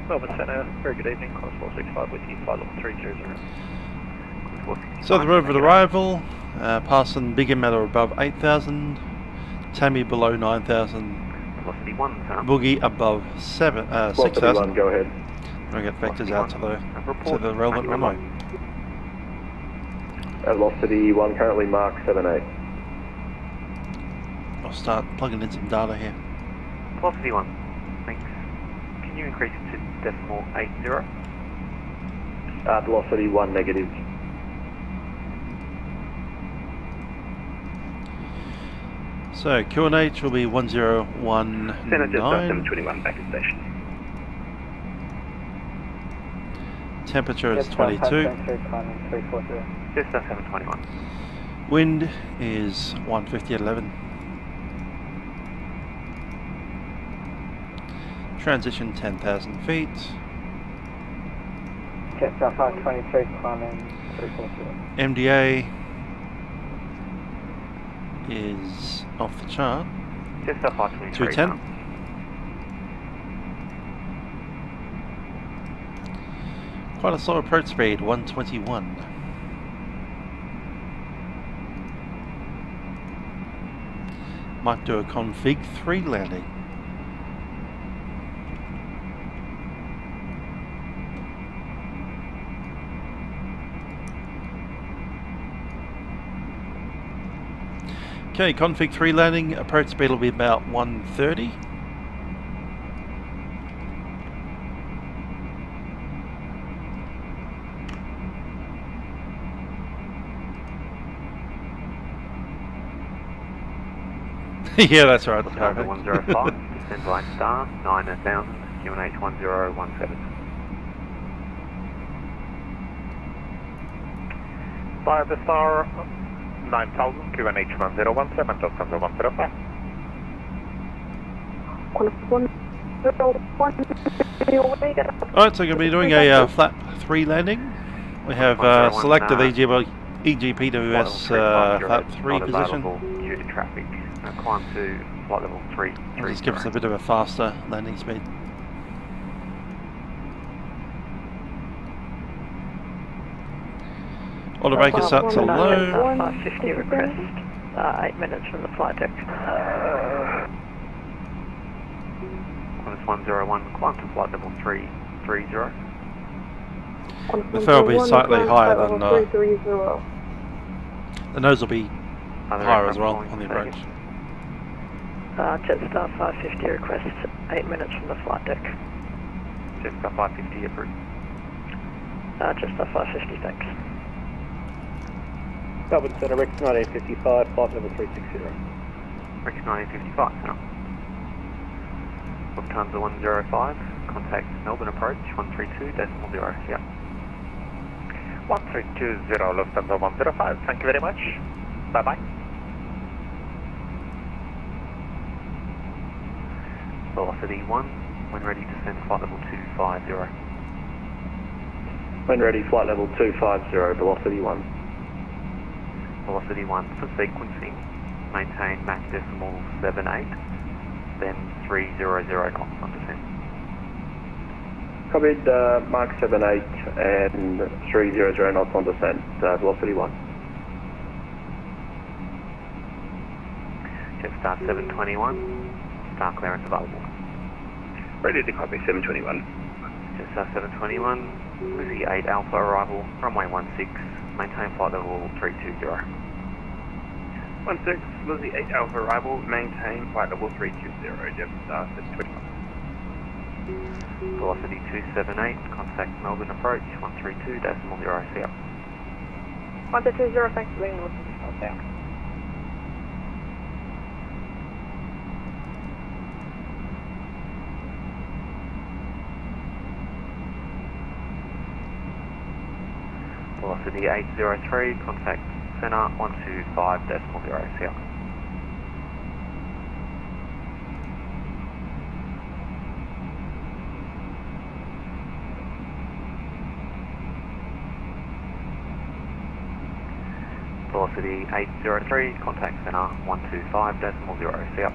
Melbourne Centre, very good evening, Qantas 465 with you, flight level 300. So the road of arrival, passing big emitter above 8,000, Tammy below 9,000, Velocity 1, Boogie above 6,000. Go ahead. We'll get vectors out to the relevant runway. Velocity 1 currently Mark 78. I'll start plugging in some data here. Velocity 1, thanks. Can you increase it to decimal 80? Velocity 1 negative. So QNH will be 1019. Center Jetstar 721 back to station. Temperature is 22. Jetstar 721. Wind is 150 at 11. Transition 10,000 feet. Jetstar 523 climbing 340. MDA is off the chart. Jetstar 523. 210. Quite a slow approach speed, 121. Might do a config 3 landing. Okay, config 3 landing, approach speed will be about 130. Yeah, that's right. Lufthansa 105, descend by star, 9,000, QNH 1017. Via the star, 9,000, QNH 1017, Lufthansa 105. Alright, so we're going to be doing a flap 3 landing. We have selected EGPWS flap 3 position. Due to traffic. Climb to flight level 3. Just gives us a bit of a faster landing speed. Automaker starts to low. 550 request, 8 minutes from the flight deck. Qantas 101, climb to flight level 330. The fair will be slightly higher than the nose will be higher as well on the approach. Jetstar 550 request, 8 minutes from the flight deck. Jetstar 550 approved. Jetstar 550, thanks. Melbourne Centre, Rex 1955, flight level 360. Rex 1955, now. Lufthansa 105, contact Melbourne approach, 132.0, yeah. 1320 Lufthansa 105, thank you very much. Bye-bye. Velocity 1, when ready descend flight level 250. When ready, flight level 250, velocity 1. Velocity 1 for sequencing, maintain Mach decimal 78, then 300 knots on descent. Copied, Mark 78 and 300 knots on descent, velocity 1. Jetstar 721, star clearance available. Ready to copy 721. Jetstar 721, Lizzie 8 Alpha arrival, runway 16, maintain flight level 320. 16, Lizzie 8 Alpha arrival, maintain flight level 320, Jetstar 721. Velocity 278, contact Melbourne approach, 132.0, see up. 1220, thanks for being with us down. Velocity 803, contact centre 125.0, see up. Velocity 803, contact centre 125.0, see up.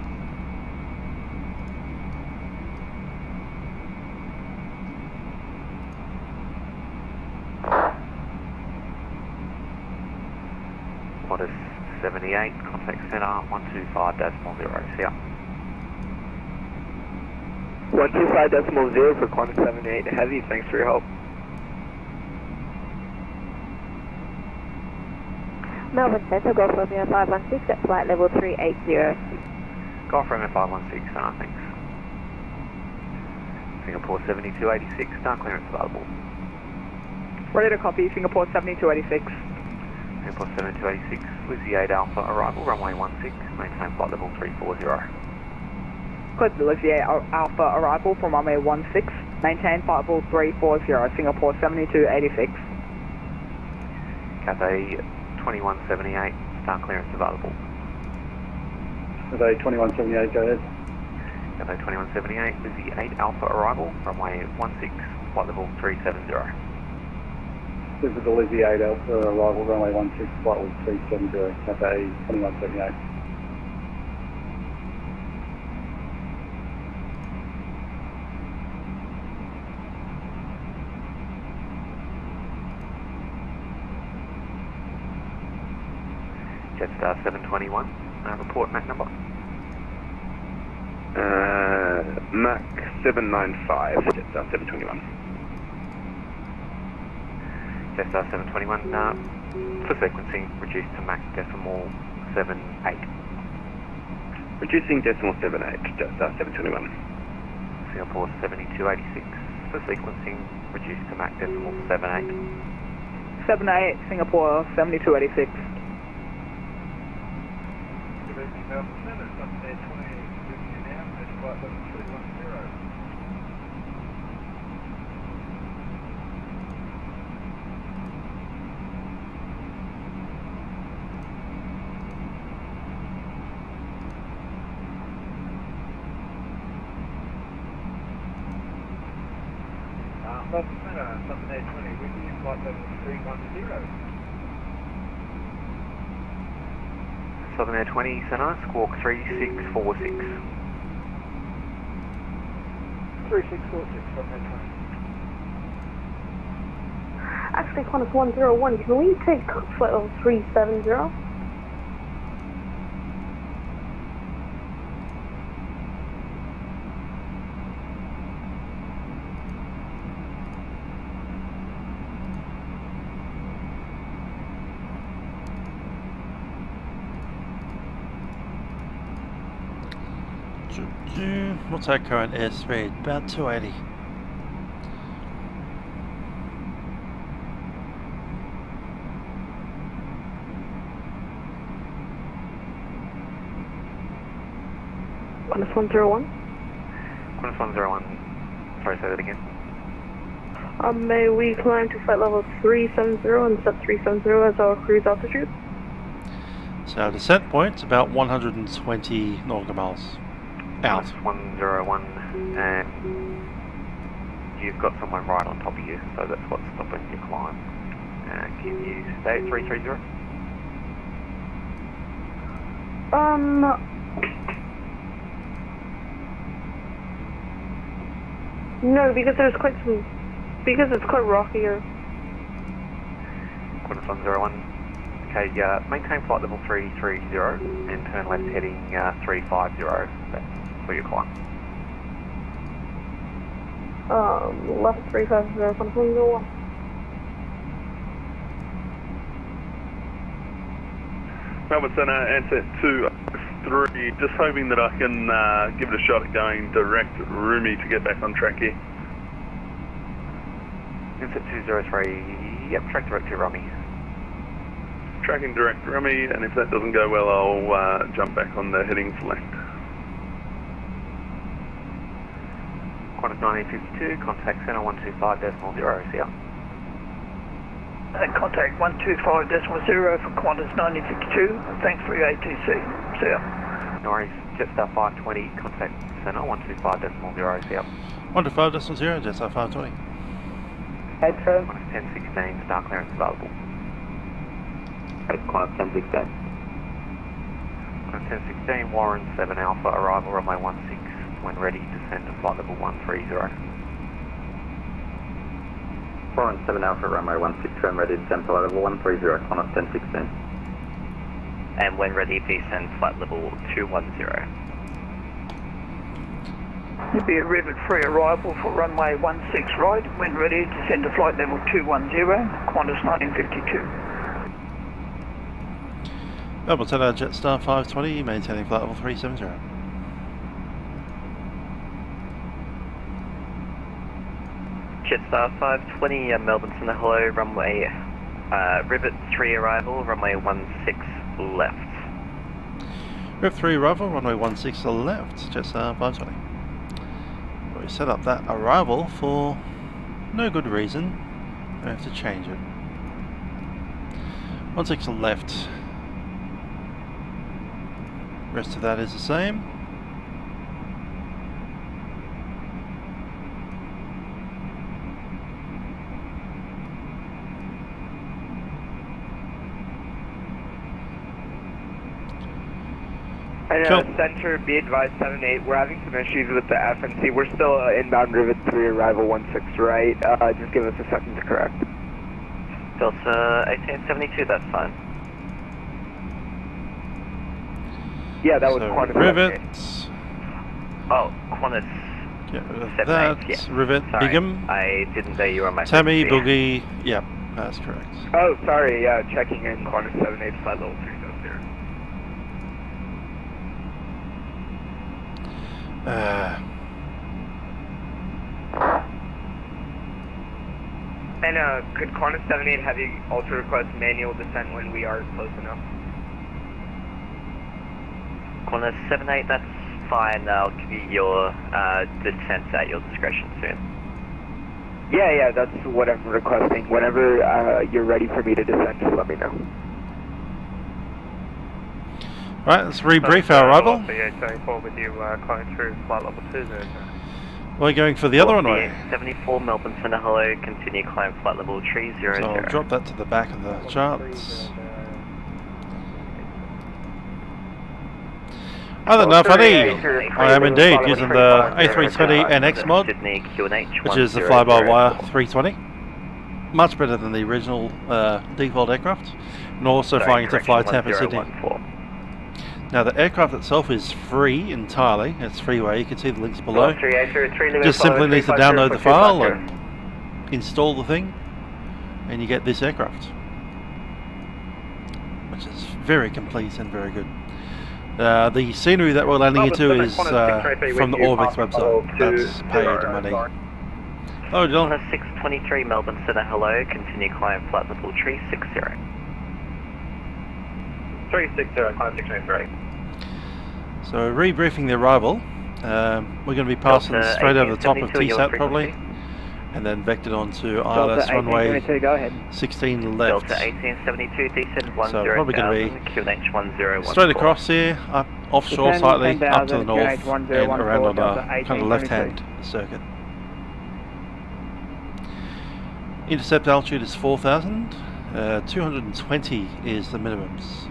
Model 78, contact center 125.0, see ya. 125.0 for Qantas 78 Heavy, thanks for your help. Melbourne Centre, Golf Romeo 516 at flight level 380. Golf Romeo 516, thanks. Singapore 7286, star clearance available. Ready to copy, Singapore 7286. Singapore 7286, Lizzie 8 Alpha, arrival, runway 16, maintain flight level 340. Good, Lizzie 8 Alpha, arrival from runway 16, maintain flight level 340, Singapore 7286. Cathay 2178, star clearance available. Cathay 2178, go ahead. Cathay 2178, Lizzie 8 Alpha, arrival, runway 16, flight level 370. This is the Lizzie 8 Alpha, arrival, runway 16, flight level 370, Cathay 2178. Jetstar 721, report Mach number. Mach 795, Jetstar 721. Jetstar 721, for sequencing, reduced to Mach decimal 78. Reducing decimal 78, Jetstar 721. Singapore 7286, for sequencing, reduced to Mach decimal 78. 78, Singapore 7286. Melbourne Centre, something there 2050 now, that's flight level 310. Melbourne Centre, something there 2050, flight level 310. Southern Air 20 Centre, squawk 3646. 3646, Southern Air 20. Actually, Qantas 101, can we take flight level 370? What's our current airspeed? About 280. Qantas 101? Qantas 101, sorry, say that again. May we climb to flight level 370 and set 370 as our cruise altitude? So our descent point's about 120 nautical miles. Out. 101, and you've got someone right on top of you, so that's what's stopping your climb. Can you stay at 330? No, because there's quite some, because it's quite rocky here. Qantas 101, okay, maintain flight level 330 and turn left heading 350, that's for your climb. Left 350, Qantas 101. Melbourne Centre, answer 203, just hoping that I can give it a shot at going direct roomy to get back on track here. Answer 203, yep, track direct to Rummy. Tracking direct Rummy, and if that doesn't go well, I'll jump back on the heading select. Qantas 1952, contact centre 125.0, see ya. Contact 125.0 for Qantas 1952, thanks for your ATC, see ya. No worries, Jetstar 520, contact centre 125.0, see ya. 125.0, Jetstar 520. Head turn. Qantas 1016, star clearance available. Qantas 1016. Qantas 1016, Warren 7 Alpha, arrival runway 16, when ready, descend to flight level 130. Warren 7 Alpha, runway 16, when ready, descend to flight level 130, Qantas 1016. And when ready, descend flight level 210. There'll be a rivet free arrival for runway 16 right. When ready, descend to flight level 210, Qantas 1952. Melbourne Center, Jetstar A320, maintaining flight level 370. Jetstar A320, Melbourne Center, hello, runway, rivet 3 arrival, runway 16 left. Rivet 3 arrival, runway 16 left, Jetstar A320. We set up that arrival for no good reason. I have to change it. 16 left. Rest of that is the same. And Cool. Center, be advised 78, we're having some issues with the FNC. We're still inbound rivet 3 arrival 16 right. Just give us a second to correct. Delta 1872, that's fine. Yeah, that was So Qantas. rivet. Oh, Qantas. Get rid of 78, that. yeah. Rivet. Sorry, Bigham. I didn't know you were on my Tammy, frequency. Boogie. Yep, that's correct. Oh, sorry, yeah, checking in Qantas 78 flight level 370. And could Qantas 78 have you also request manual descent when we are close enough? Qantas 78, that's fine. I'll give you your descent at your discretion soon. Yeah, that's what I'm requesting. Whenever you're ready for me to descend, just let me know. Right, let's rebrief our arrival. with you, climbing through flight level 20. We're going for the other runway. 74 Melbourne Center, hello, continue climb flight level 300. So I'll drop that to the back of the charts. Other than that, funny, I am indeed using the A32NX mod, which is the fly-by-wire 320. Much better than the original default aircraft, and also flying into Flytampa Sydney. Now the aircraft itself is free entirely, it's freeway, you can see the links below. Just simply need to download the file and install the thing, and you get this aircraft, which is very complete and very good. The scenery that we're landing into is from the Orbx website, that's paid money. Oh, John. 623 Melbourne Center, hello, continue climb flight level 360. 360, climb 623. So rebriefing the arrival, we're going to be passing straight over the top of TSAT probably, and then vectored onto ILS runway 16 left. Delta 1872, descend 10,000, So probably going to be QNH 1014. straight across here, up offshore slightly, up to the north, and around on a kind of left-hand circuit. Intercept altitude is 4,000, 220 is the minimums.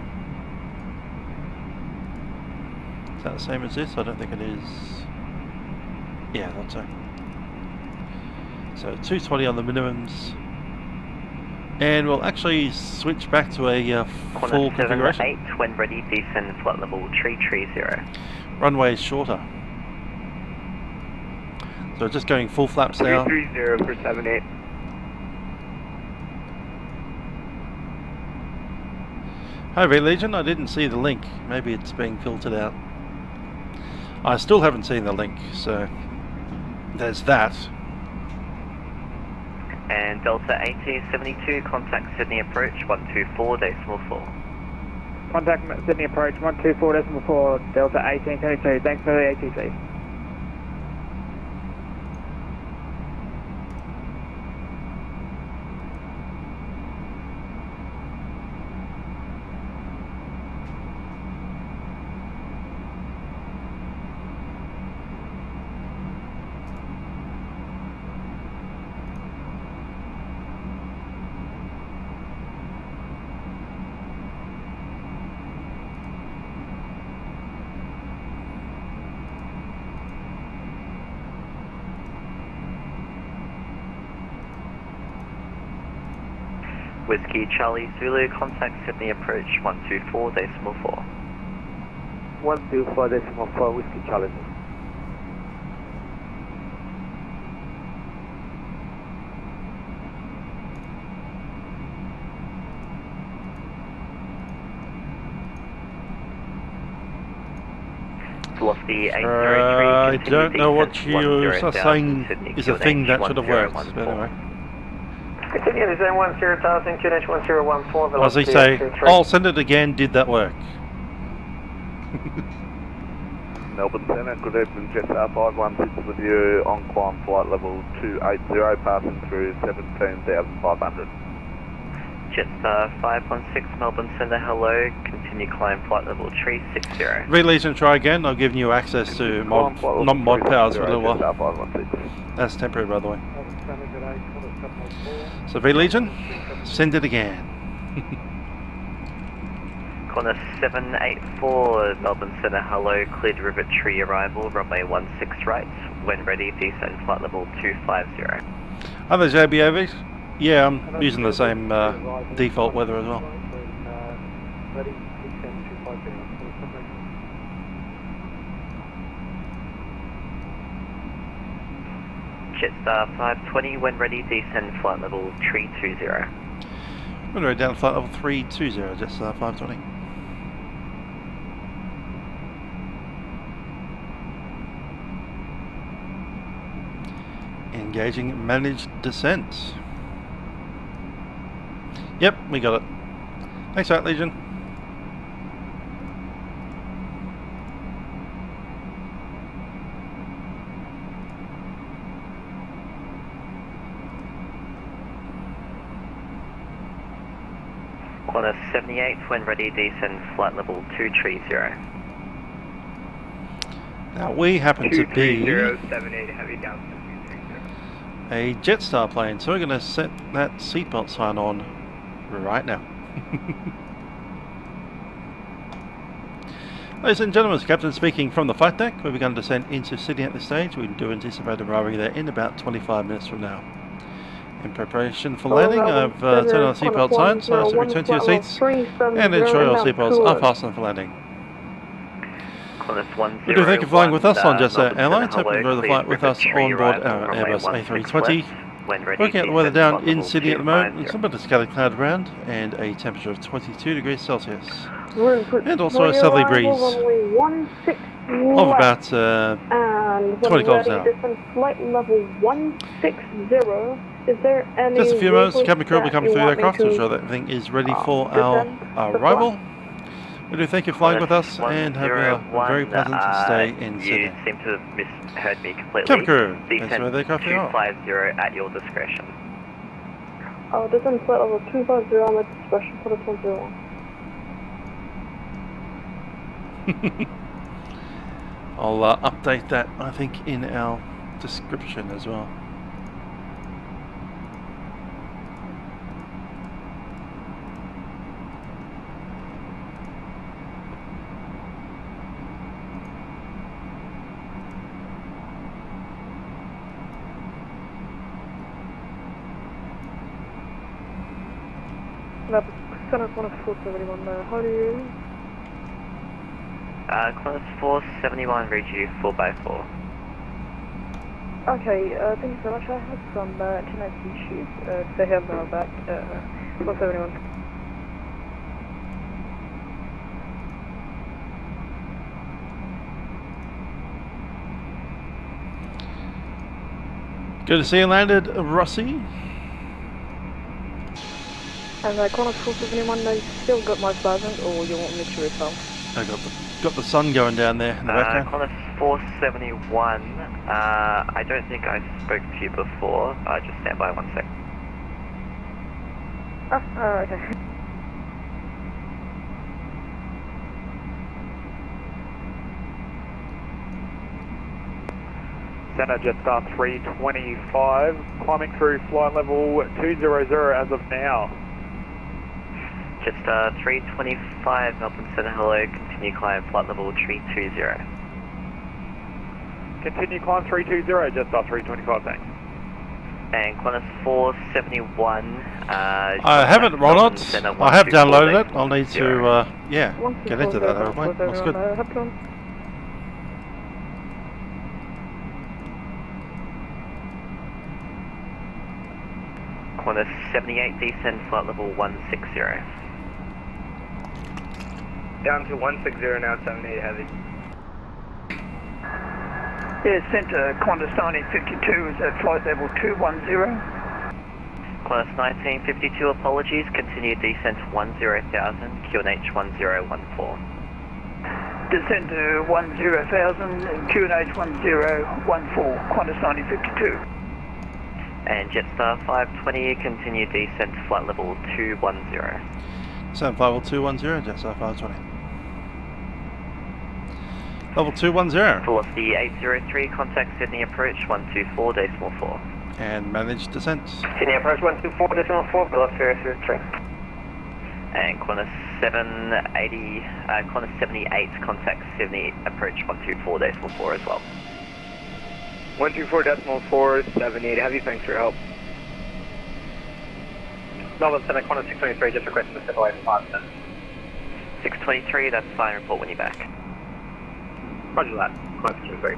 Is that the same as this? I don't think it is. Yeah, I thought so. So 220 on the minimums. And we'll actually switch back to a full configuration. 8, when ready, descend flight level 330. Runway is shorter. So just going full flaps now. 330 for 78. Hi vLegion, I didn't see the link. Maybe it's being filtered out. I still haven't seen the link, so there's that. And Delta 1872, contact Sydney approach 124.4. Contact Sydney approach 124.4, Delta 1872. Thanks for the ATC. Whiskey Charlie Zulu, contact Sydney approach 124.4. 124.4, Whiskey Charlie. Velocity 803. I don't know what you are saying is a thing that should have worked, but anyway. Continue to send 10,000, QNH 1014. As they say, I'll send it again, did that work? Melbourne Centre, good evening, Jetstar A320NEO with you on climb flight level 280, passing through 17,500. Jetstar 516, Melbourne Centre, hello, continue climb flight level 360. vLegion, try again, I've given you access to mod powers for a little while. That's temporary, by the way. So vLegion, send it again. Corner 784, Melbourne Centre, hello, cleared rivet tree arrival, runway 16 right, when ready, descend flight level 250. Are those ABAVs? Yeah, I'm using the same default weather as well. Jetstar 520, when ready, descend flight level 320. When ready, down flight level 320, Jetstar 520. Engaging managed descent. Yep, we got it. Thanks for that, Legion. Corner 78, when ready, descend flight level 230. Now we happen to be 23078, heavy down to a Jetstar plane, so we're going to set that seatbelt sign on right now. Ladies and gentlemen, it's Captain speaking from the flight deck. We're going to descend into Sydney at this stage. We do anticipate arriving there in about 25 minutes from now. In preparation for landing, I've turned on the seatbelt sign, so return to your seats and ensure your seatbelts are fastened for landing. We do thank you for flying with us on Jetstar Airlines. Hope you enjoy the flight with us on board our Airbus A320. Working out the weather down in Sydney at the moment, it's somewhat scattered cloud around and a temperature of 22 degrees Celsius. And also a southerly breeze of about 20 kilometers an hour. Flight level 160. Is there any Just a few moments, cabin crew will be coming through the aircraft to ensure that everything is ready for our arrival. We do thank you for flying with us and have a very pleasant stay in Sydney. You seem to have misheard me completely. Cabin crew, descend 250 at your discretion. Descend flight level 250 on my discretion for the 101. I'll update that, I think, in our description as well. Center Qantas 471, how do you? Qantas 471, read you 4x4. Okay, thank you so much. I had some internet issues. They have now back 471. Good to see you landed, Rossi. And Qantas 471, they still got my pleasant, or you want me to refill? I got the sun going down there in the background. Qantas 471, I don't think I spoke to you before. Just stand by 1 sec. Okay. Centre Jetstar 325, climbing through flight level 200 as of now. Jetstar 325, Melbourne Centre, hello, continue climb flight level 320. Continue climb 320, Jetstar 325, thanks. And Qantas 471. I haven't run it. I have downloaded it. I'll need to, yeah, get into that aeroplane. That's good. Qantas 78, descend flight level 160. Down to 160 now, 78 heavy. Yeah, Centre Qantas 1952 is at flight level 210. Qantas 1952, apologies, continue descent 10,000, QNH 1014. Descend to 10,000, QNH 1014, Qantas 1952. And Jetstar 520, continue descent flight level 210. Descent flight level 210, Jetstar 520. Level 210. Velocity 803, contact Sydney approach 124.4. And manage descent. Sydney approach 124.4, velocity 803. And Qantas 780, Qantas 78, contact Sydney approach 124.4 as well. 124.4, 78 heavy, thanks for your help. Melbourne Centre, Qantas 623, just requesting to step away from 5%. 623, that's fine, report when you're back. Roger that, Qantas 623.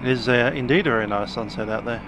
It is indeed a very nice sunset out there.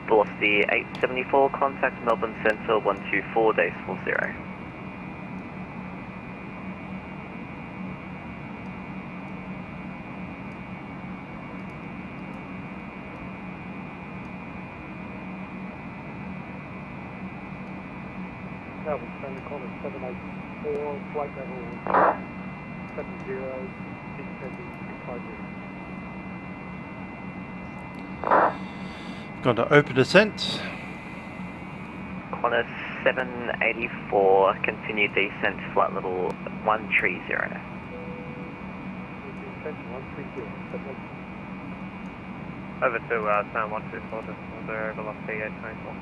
Velocity 874, contact Melbourne Centre 124.0. Melbourne Centre, Qantas 784, flight level 70, descending 650. Going to open descent. Qantas 784, continue descent flight level 130. Descent 130, Over to San 124, velocity 824.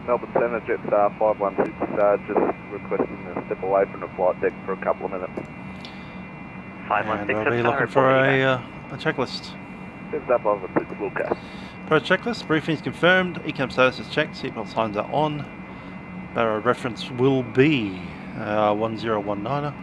Melbourne Centre, Jetstar 516, just requesting to step away from the flight deck for a couple of minutes. 516, and we'll be looking for a checklist. Steps up over 6 Lucas. Approach checklist, briefing is confirmed, ECAM status is checked, seatbelt signs are on. Barrow reference will be 1019er.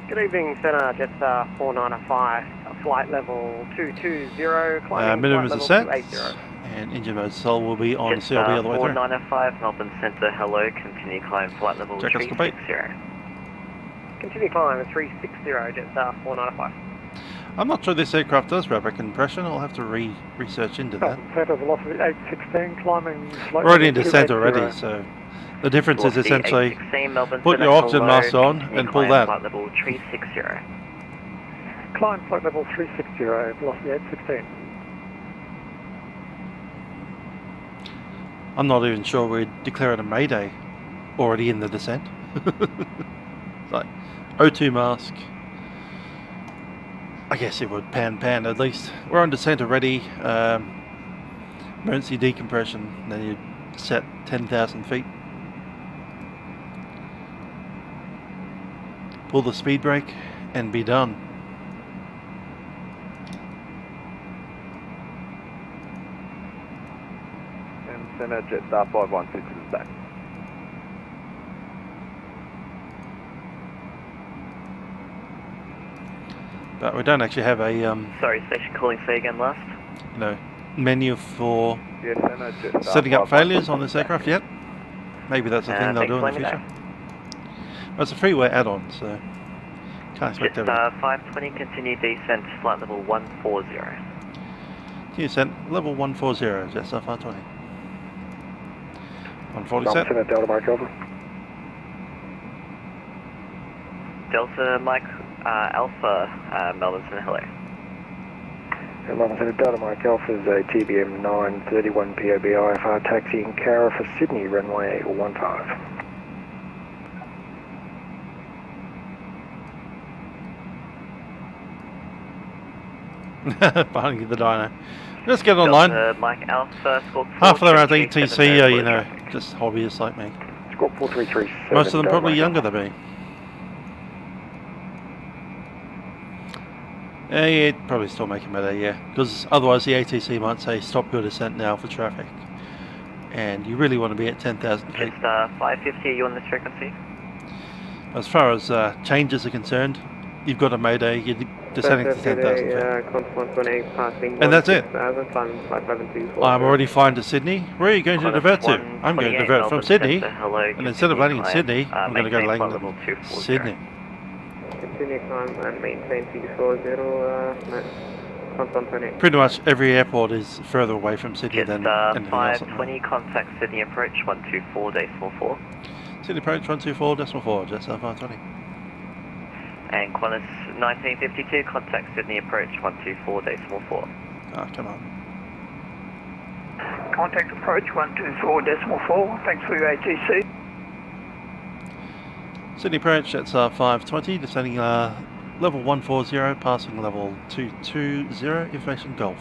Good evening, Centre, Jetstar 495, flight level 220, climbing minimum flight descent, level 280. and engine mode cell will be on Jetstar CLB all the way through. 495, Melbourne Centre, hello, continue climb flight level Checklist complete. 360. Continue climb 360, Jetstar 495. I'm not sure this aircraft does rubber compression, I'll have to research into that. Centre velocity 816, climbing We're already in descent already, so the difference is essentially put your oxygen mask on and pull that. Flight level 360. Climb flight level 360, velocity 816. I'm not even sure we'd declare it a Mayday already in the descent. It's like O2 mask. I guess it would pan at least. We're on descent already. Emergency decompression, then you set 10,000 feet. Pull the speed brake and be done. And Centre, Jetstar 516 is back. But we don't actually have a Sorry, station calling, say again last. Menu for Centre, setting up failures on this aircraft yet. Maybe that's a thing they'll do in the thanks for future. Well, it's a freeware add-on, so can't expect everything. Jetstar 520, continue descent flight level 140. Descent level 140, Jetstar 520. 140 set. Centre, Delta Mike, over. Delta Mike Alpha, Melbourne Center, hello. Melbourne Center, Delta Mike Alpha is a TBM 931 POB IFR taxiing Cara for Sydney, runway 15. Behind the dyno. Let's get online. Mike Alpha, Squawk 4, Half of them are ETC, you know, just hobbyists like me. Squawk 4337. Most of them probably younger than me. Yeah, you'd probably still make them better, yeah. Because otherwise the ATC might say stop your descent now for traffic. And you really want to be at 10,000 feet. It's 550, are you on this frequency? As far as changes are concerned, you've got a mayday, you're descending to 10,000 feet. And that's it. I'm already flying to Sydney. Where are you going to divert to? I'm going to divert from Sydney. And instead of landing in Sydney, I'm going to go landing in Sydney. Continue climb and maintain T40, Pretty much every airport is further away from Sydney than anything else. 520, contact Sydney approach 124.4. Sydney approach 124.4, Jetstar 520. And Qantas 1952, contact Sydney approach 124.4. Ah, come on. Contact approach 124.4, thanks for your ATC. Sydney approach, Jetstar 520, descending level 140, passing level 220, information Golf.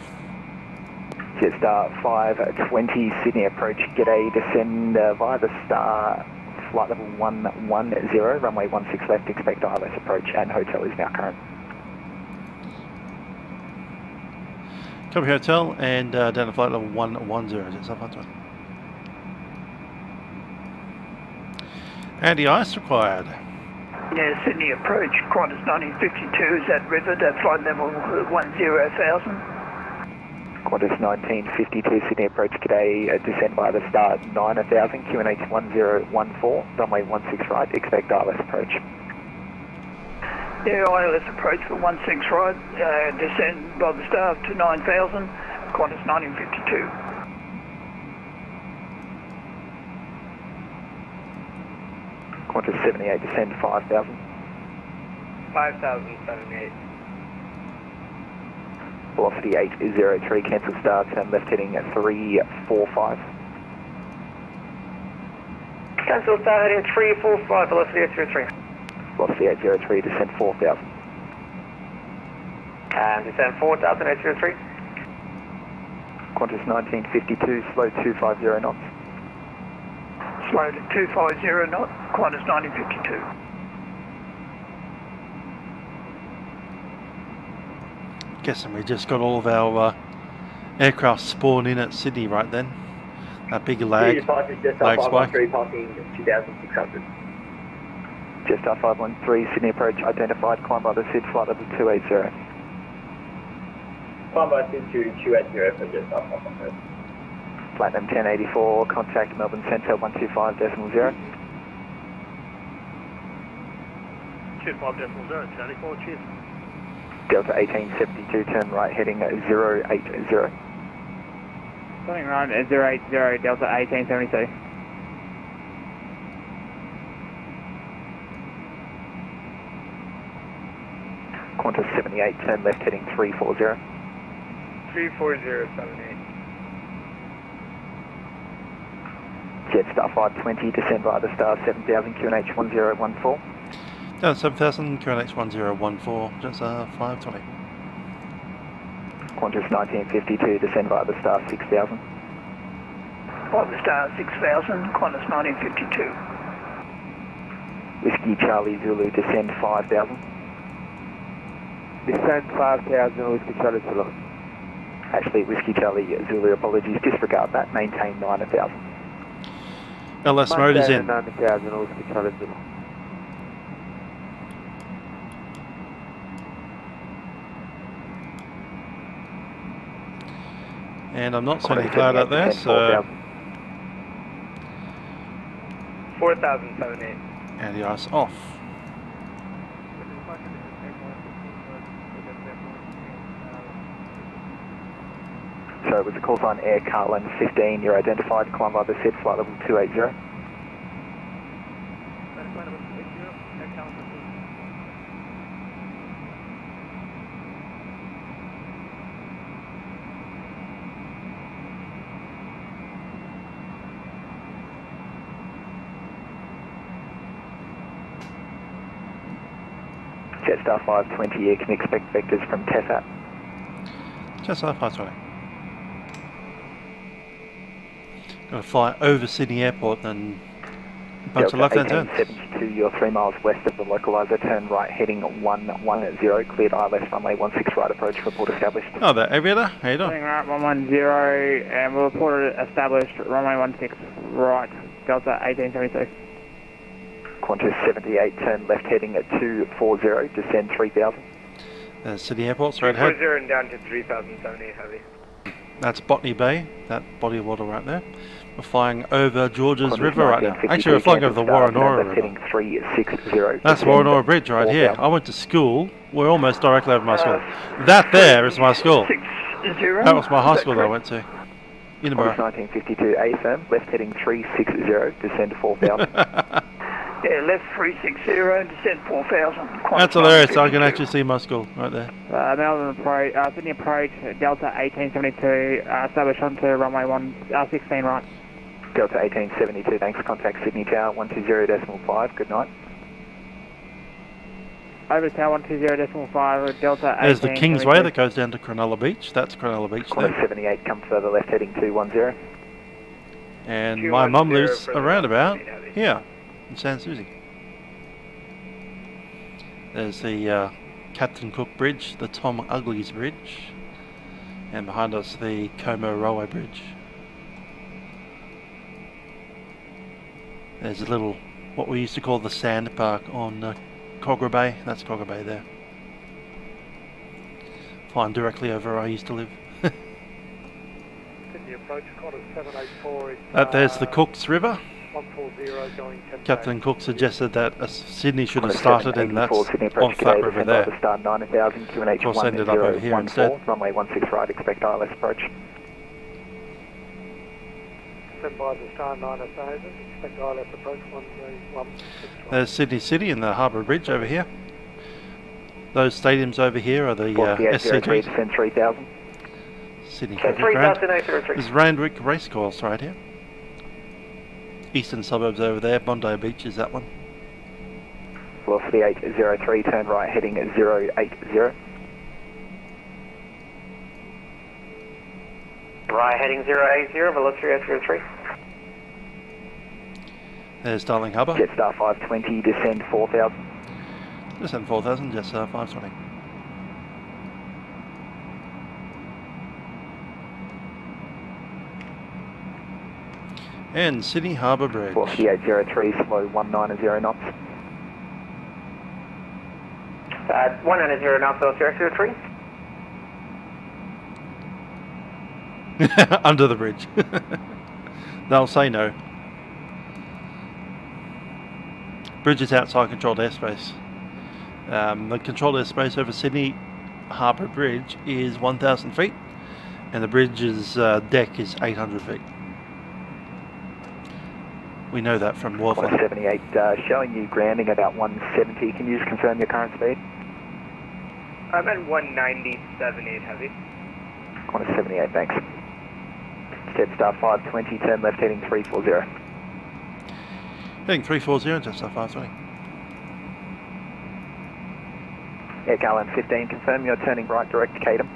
Jetstar 520, Sydney approach, g'day, descend via the Star, flight level 110, runway 16 left, expect ILS approach, and hotel is now current. Copy hotel, and down to flight level 110, Jetstar 520. Anti-ice required. Yeah, Sydney approach, Qantas 1952 is at river, at flight level 10,000. Qantas 1952, Sydney approach, g'day, descend via the Star 9000, QNH 1014, runway 16 right, expect ILS approach. Yeah, ILS approach for 16 right, descend by the Star to 9000, Qantas 1952. Qantas 78, descend 5,000. 5,078. Velocity 803, cancel start, turn left heading 345. Cancel start heading 345, velocity 803. Velocity 803, descend 4,000. And descend 4,000, 803. Qantas 1952, slow 250 knots. Slow to 250 knot, Qantas 1952. Guessing we just got all of our aircraft spawn in at Sydney right then. That big lag spike. Passing 2,600. Jetstar 513, Sydney approach, identified, climb by the SID, flight level 280. Climb by SID to 280 for Jetstar 513. Platinum 1084, contact Melbourne Centre 125.0. 25.0, 1084, cheers. Delta 1872, turn right heading 080. Turning right at 080, Delta 1872. Qantas 78, turn left heading 340. 34078. Jetstar 520, descend via the Star 7000, QNH 1014. Down 7000, QNH 1014, Jetstar 520. Qantas 1952, descend via the Star 6000. By the Star 6000, Qantas 1952. Whiskey Charlie Zulu, descend 5000. Descend 5,000, Whiskey Charlie Zulu. Actually, Whiskey Charlie Zulu, apologies, disregard that, maintain 9000. LS mode is in. 90,000, Whiskey Charlie Zulu. And I'm not seeing any cloud up there, so 4,078. and the ice off. So it was a call sign Air Carlin 15, you're identified, climb by the SID, flight level 280. Jetstar 520, you can expect vectors from TESAT. Jetstar 520. Going to fly over Sydney Airport and a bunch of left-hand turns. 1872, you're 3 miles west of the localizer, turn right heading 110, cleared ILS runway 16 right approach, report established. Oh, there, Aviator, how you doing? Turning right 110, and we'll report established, runway 16 right, Delta 1872. Qantas 78, turn left heading at 240, descend 3000. Sydney Airport, straight ahead. 240 and down to 3078 heavy. That's Botany Bay, that body of water right there. We're flying over Georges River right now. Actually, we're flying over the Warrenora River. 360. That's Warrenora Bridge right here. I went to school. We're almost directly over my school. That there is my school. 60. That was my high school that I went to. Edinburgh. 1952 A firm, left heading 360, descend 4000. Yeah, left 360, descend 4000. That's hilarious. I can actually see my school right there. Melbourne approach, Sydney approach, Delta 1872, established onto runway 16 right. Delta 1872, thanks. Contact Sydney Tower 120.5. Good night. Over to Tower 120.5, Delta 1872. There's the Kingsway that goes down to Cronulla Beach. That's Cronulla Beach there. 78, come further left heading 210. And my mum lives around about here in San Susie. There's the Captain Cook Bridge, the Tom Uglies Bridge, and behind us the Como Railway Bridge. There's a little, what we used to call the sand park on Cogra Bay. That's Cogra Bay there. Flying directly over where I used to live. Sydney approach, Qantas 784. There's the Cooks River. 140 going 10. Captain Cook suggested that Sydney should have started in that on Flat River there. Of course, ended up over here instead. Runway 16 right, expect ILS approach. Send by the Star 9,000, expect ILS approach 116. There's Sydney City and the Harbour Bridge over here. Those stadiums over here are the SCGs. Descend 3000. Sydney Cricket Ground. There's Randwick Racecourse right here. Eastern suburbs over there. Bondi Beach is that one. Velocity 803, turn right heading 080. Right heading 080, velocity 803. There's Darling Harbour. Jetstar 520, descend 4000. Descend 4000, Jetstar 520. And Sydney Harbour Bridge. Velocity 803, slow 190 knots. 190 knots, velocity 803. Under the bridge. They'll say no. Bridge is outside controlled airspace. The controlled airspace over Sydney Harbour Bridge is 1,000 feet, and the bridge's deck is 800 feet. We know that from Warfare. 178, showing you grounding about 170. Can you just confirm your current speed? I'm at 197.8 heavy. 178, thanks. Jetstar 520, turn left heading 340. Heading 340, Jetstar 520. Air Garland 15, confirm you're turning right direct to Caterham.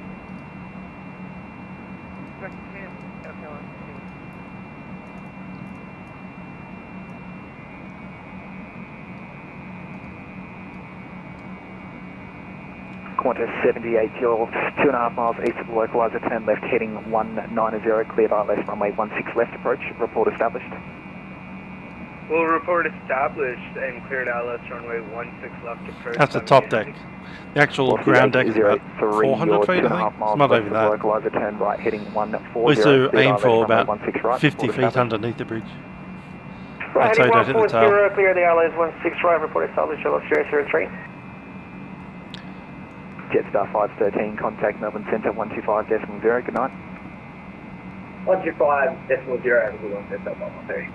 Qantas 78, you're 2.5 miles east of the localizer, turn left heading 190, cleared ILS runway 16 left approach, report established. We'll report established and cleared ILS runway 16 left approach. That's the top deck. The actual ground deck is about 400 feet, I think. It's not over that. Localizer, turn right heading 140. We used to aim for about 50 feet underneath the bridge. That's how you don't hit the tail. Clear the ILS 16 right, report established, velocity 803. Jetstar 513, contact Melbourne Centre 125.0, good night. 125.0, have a good one, that's up 130.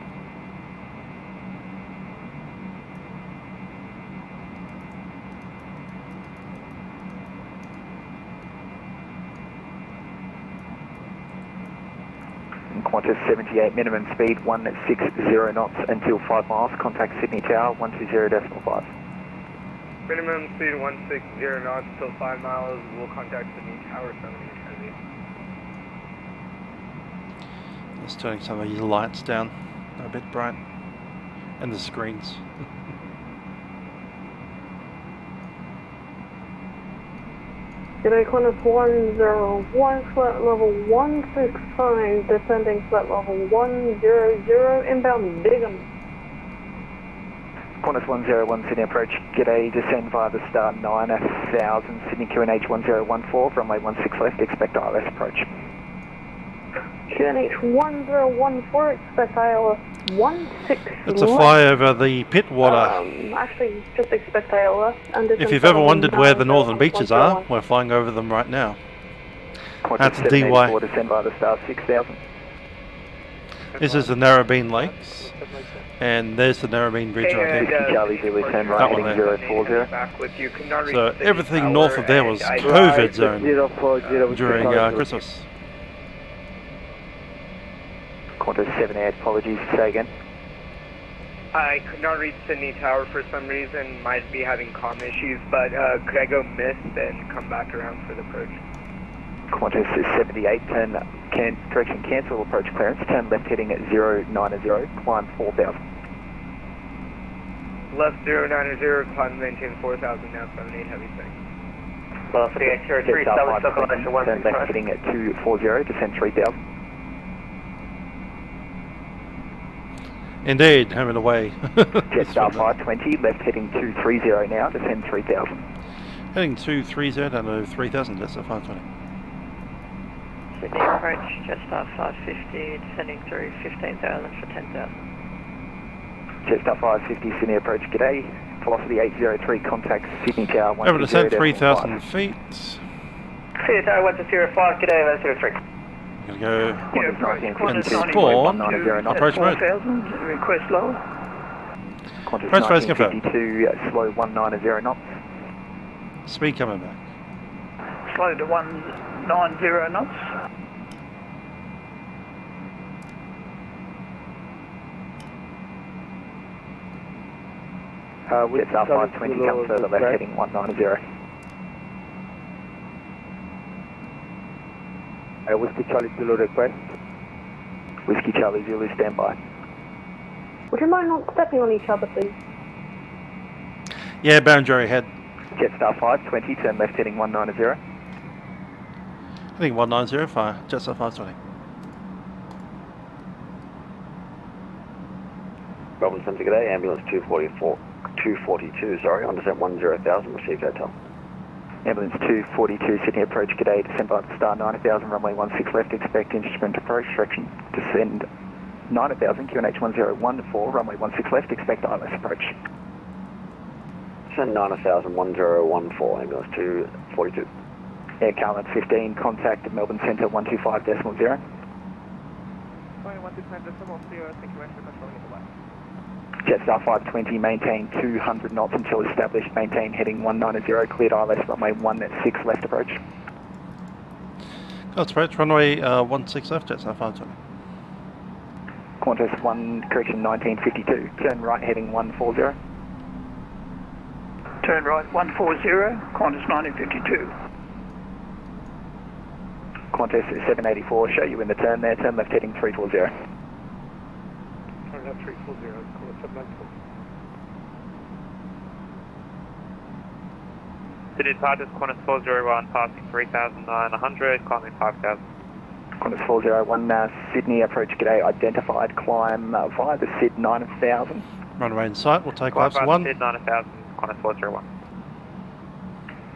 Qantas 78, minimum speed 160 knots until 5 miles, contact Sydney Tower 120.5. Minimum speed 160 knots till 5 miles. We'll contact Sydney Tower 78 Heavy. Just turning some of these lights down. They're a bit bright. And the screens. G'day, Qantas 101, flat level 165, descending flat level 100, inbound Bigham. Qantas 101 Sydney approach, g'day, descend via the star 9000, Sydney QNH 1014, runway 16 left, expect ILS approach. QNH 1014, expect ILS 16 It's a flyover the pit water. Actually, just expect ILS. And If you've ever wondered where the northern beaches are, we're flying over them right now. That's Qantas DY. 784, descend via the star 6000. This is the Narrabeen Lakes, and there's the Narrabeen Bridge right there. Charlie Zulu, turn right, That one heading there. 040. So everything north of there was COVID zone during Christmas. Qantas 78, apologies, say again. I could not reach Sydney Tower for some reason, might be having comm issues, but could I go missed and come back around for the approach? Qantas 78, turn, correction, cancel approach clearance, turn left heading at 090, climb 4000. Left 090, climb maintain 4000, now 78 heavy thing. Left turn left heading at 240, descend 3000. Indeed, home and away. Jetstar 520, left heading 230 now, descend 3000. Heading 230 down to 3000, Jetstar 520. Sydney approach, Jetstar 550, descending through 15,000 for 10,000. Jetstar 550, Sydney approach, g'day. Velocity 803, contact Sydney Tower 120. Over descent 3,000 feet. Sydney Tower 105, g'day, 103. Gonna go Qantas and spawn approach mode. Request lower. Qantas Approach phase confirmed. 1952, slow 190 knots. Speed coming back. Slow to 190 knots. Jetstar 520, come further left heading 190. Whiskey Charlie Zulu request. Whiskey Charlie Zulu standby. Would you mind not stepping on each other, please? Yeah, Barrenjoey head. Jetstar 520, turn left heading 190. Heading 190, fire. Jetstar 520. Melbourne Centre, g'day, ambulance 242, sorry, on descent 10,000, received hotel. Ambulance 242, Sydney approach, g'day, descend by the star 90,000, runway 16 left, expect instrument approach, direction, descend 90,000, QNH 1014, runway 16 left, expect ILS approach. Descend 90,000, 1014, ambulance 242. Air Carlin 15, contact at Melbourne Centre 125.0. 2129.0, thank you very much for controlling the light. Jetstar 520, maintain 200 knots until established, maintain heading 190, cleared ILS, runway 16 left approach. God's approach, runway 16 left, Jetstar 520. Qantas 1952, turn right heading 140. Turn right 140, Qantas 1952. Qantas 784, show you in the turn there, turn left heading 340. Turn left 340, Qantas 794. City departures, Qantas 401, passing 3,900, climbing 5,000. Qantas 401, Sydney approach, g'day, identified, climb via the SID 9000. Runway in sight, we'll take Climb class by 1. SID 9000, Qantas 401.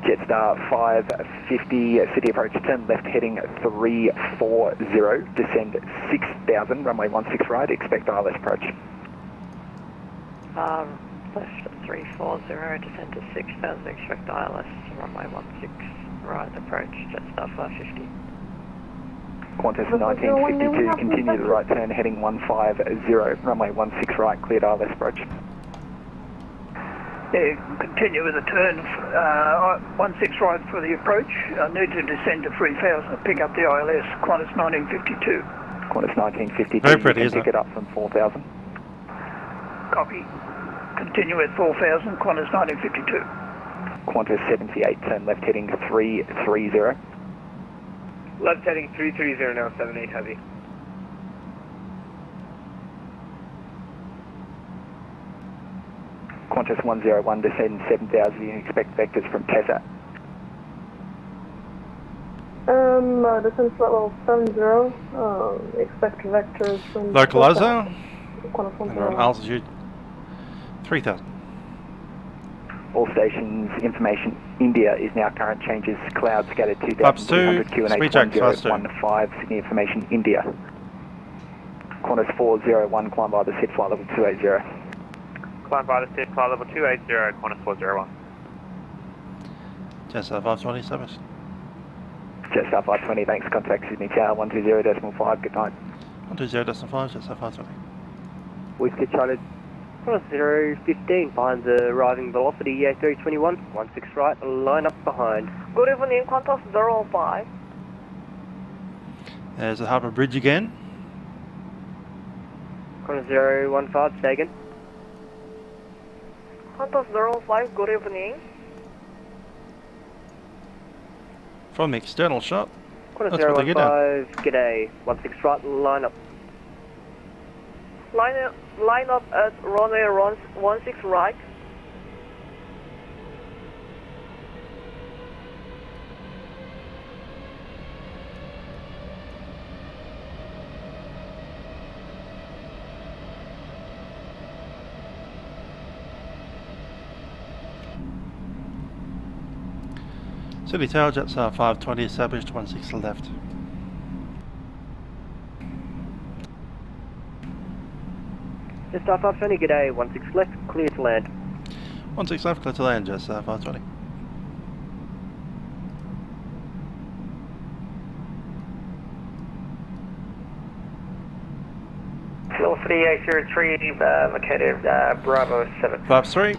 Jetstar 550, city approach, turn left heading 340, descend 6,000, runway 16 right, expect ILS approach. Left 340, descend to 6,000, expect ILS, runway 16 right, approach, Jetstar 550. Qantas 1952, continue the right turn heading 150, runway 16 right, cleared ILS approach. Yeah, continue with the turn, 16 right for the approach. I need to descend to 3,000 to pick up the ILS, Qantas 1952. Qantas 1952, Very pretty, you isn't can pick it up from 4,000. Copy. Continue at 4,000, Qantas 1952. Qantas 78, turn left heading 330. Left heading 330 now, 78 heavy. Qantas 101, descend 7,000, you expect vectors from Tessa. Descent flight level 70, expect vectors from Localizer, Qantas and we're on altitude 3,000. All stations, information, India is now current changes, cloud scattered Flaps 2,200 2, QNH speed check, flaps 2. 1015, Sydney information, India. Qantas 401, climb by the SID flight level 280. Climb by the SID flight level 280, Qantas 401. Jetstar 520, service. Jetstar 520, thanks, contact Sydney Tower 120.5, good night. 120.5, Jetstar 520. Whiskey Charlie. Qantas 015 finds the arriving velocity A321, 16 right, line up behind. Good evening, Qantas 05. There's the Harbour Bridge again. Qantas 015, say again. Qantas 05, good evening. From the external shot. Qantas That's what they get at. 015, g'day, 16 right, line up. Line up at runway 16 right. Sydney Tower, Jetstar 520, established 16 left. Jetstar 520, g'day, 16 left, clear to land. 16 left, clear to land, Jetstar 520. Velocity A03, located Bravo 7. Flaps 3.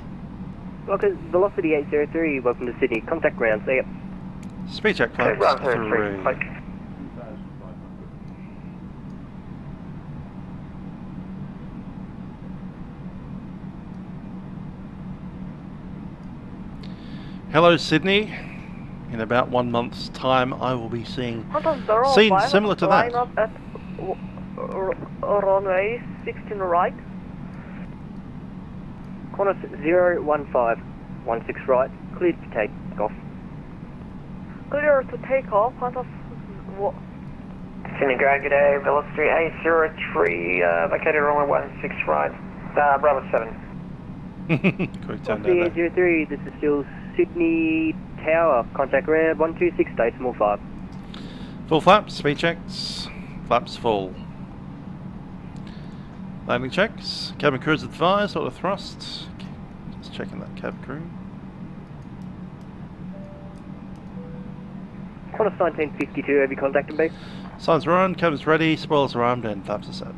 Welcome, Velocity 803, welcome to Sydney, contact ground, see ya. Speed check, flaps 3. Hello Sydney, in about 1 month's time I will be seeing scenes similar to that. Line up at runway 16 right. Qantas 015, 16 right, clear to take off. Clear to take off, Qantas. Sydney Ground, g'day, velocity 803, located runway 16 right, Bravo 7. Quick turn Velocity down there. 803, this is still Sydney Tower, contact ground 126.5. Full flaps, speed checks, flaps full. Landing checks, cabin crew is advised, auto thrust. Just checking that cabin crew. Qantas 1952, have you contacted me? Signs are on, cabin's ready, spoilers are armed, and flaps are set.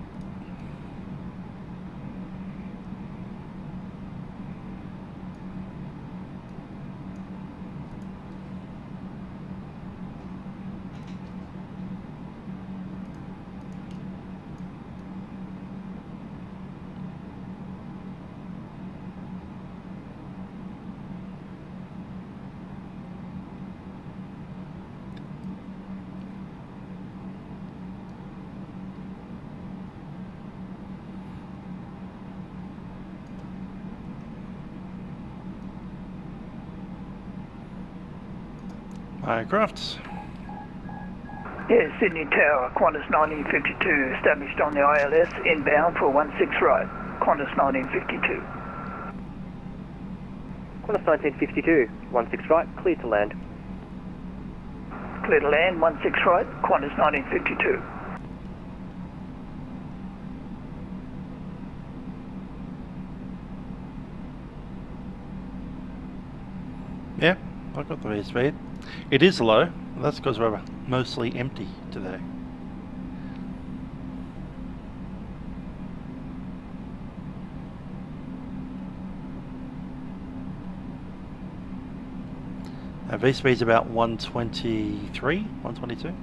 Aircraft. Yeah, Sydney Tower, Qantas 1952, established on the ILS, inbound for 16 right, Qantas 1952. Qantas 1952, 16 right, clear to land. Clear to land, 16 right, Qantas 1952. Yeah, I've got the airspeed. It is low, and that's because we're mostly empty today. V-speed is about 123, 122.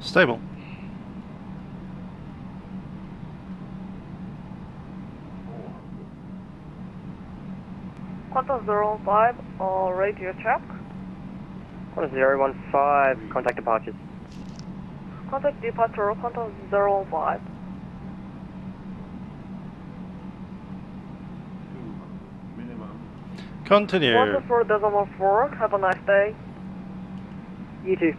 Stable. Qantas 015, radio check. Qantas 015, contact departures. Contact departure, Qantas 015. Continue. 124.4, have a nice day. You too.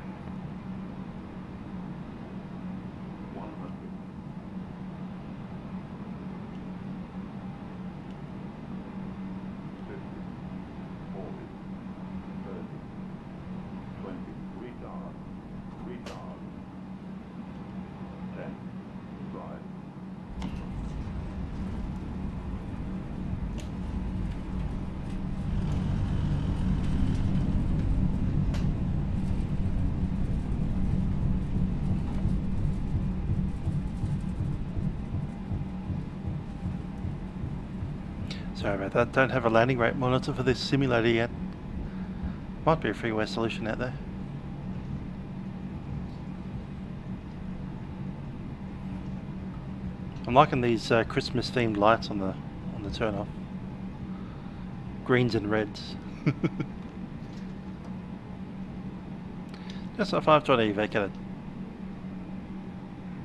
Sorry about that, don't have a landing rate monitor for this simulator yet. Might be a freeware solution out there. I'm liking these Christmas themed lights on the turn off. Greens and reds. Jetstar A320 vacated.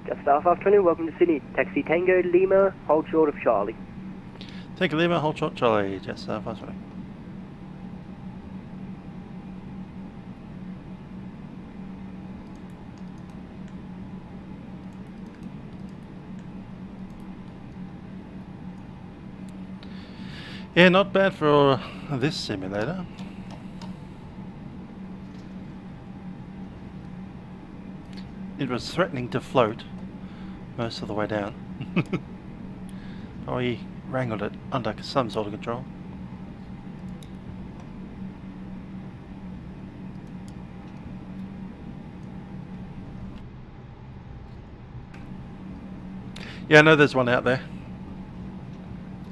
Jetstar A320, welcome to Sydney. Taxi Tango Lima, hold short of Charlie. Take a Lima, hold short Charlie, Jetstar A320. Yeah, not bad for this simulator. It was threatening to float most of the way down. We wrangled it under some sort of control. Yeah, I know there's one out there.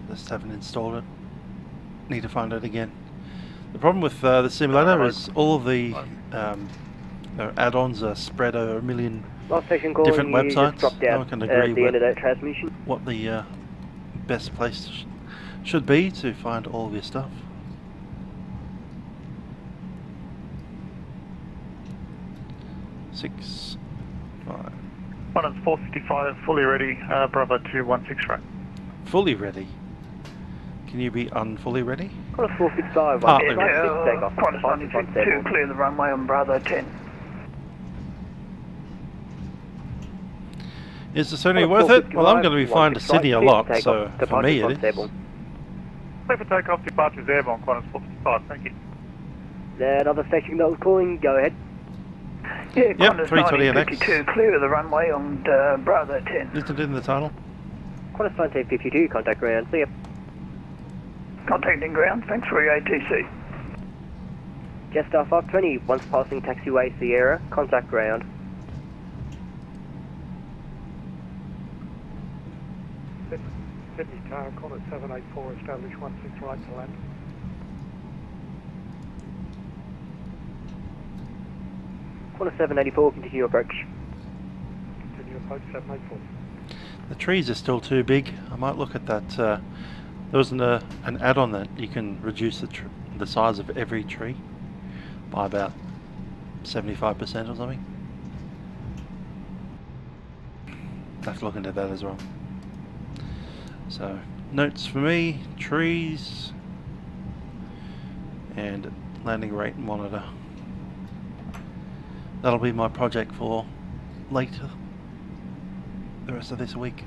Just haven't installed it. Need to find it again. The problem with the simulator is all of the add-ons are spread over a million different websites. No one can agree what the best place should be to find all of your stuff. Six, 5. 455, fully ready, Bravo 216 right. Fully ready? Can you be unfully ready? Qantas 465, takeoff. Qantas 952, clear the runway on Bravo 10. Is the Sydney worth it? Well, I'm going to be flying to Sydney a lot, so for me it is. Clear for takeoff, departures airborne, Qantas 455, thank you. Another station that was calling, go ahead. Yeah, Yep, Qantas 320NX. clear of the runway on Bravo 10. Isn't it in the title? Qantas 1952, contact ground, see ya. Contacting ground, thanks for your ATC. Jetstar A320, once passing taxiway Sierra, contact ground. Sydney Tower, Qantas 784, establish 16 right to land. Qantas 784, continue approach. Continue approach 784. The trees are still too big. I might look at that. There was an add-on that you can reduce the size of every tree by about 75% or something. I have to look into that as well. So, notes for me, trees, and landing rate monitor. That'll be my project for later, the rest of this week.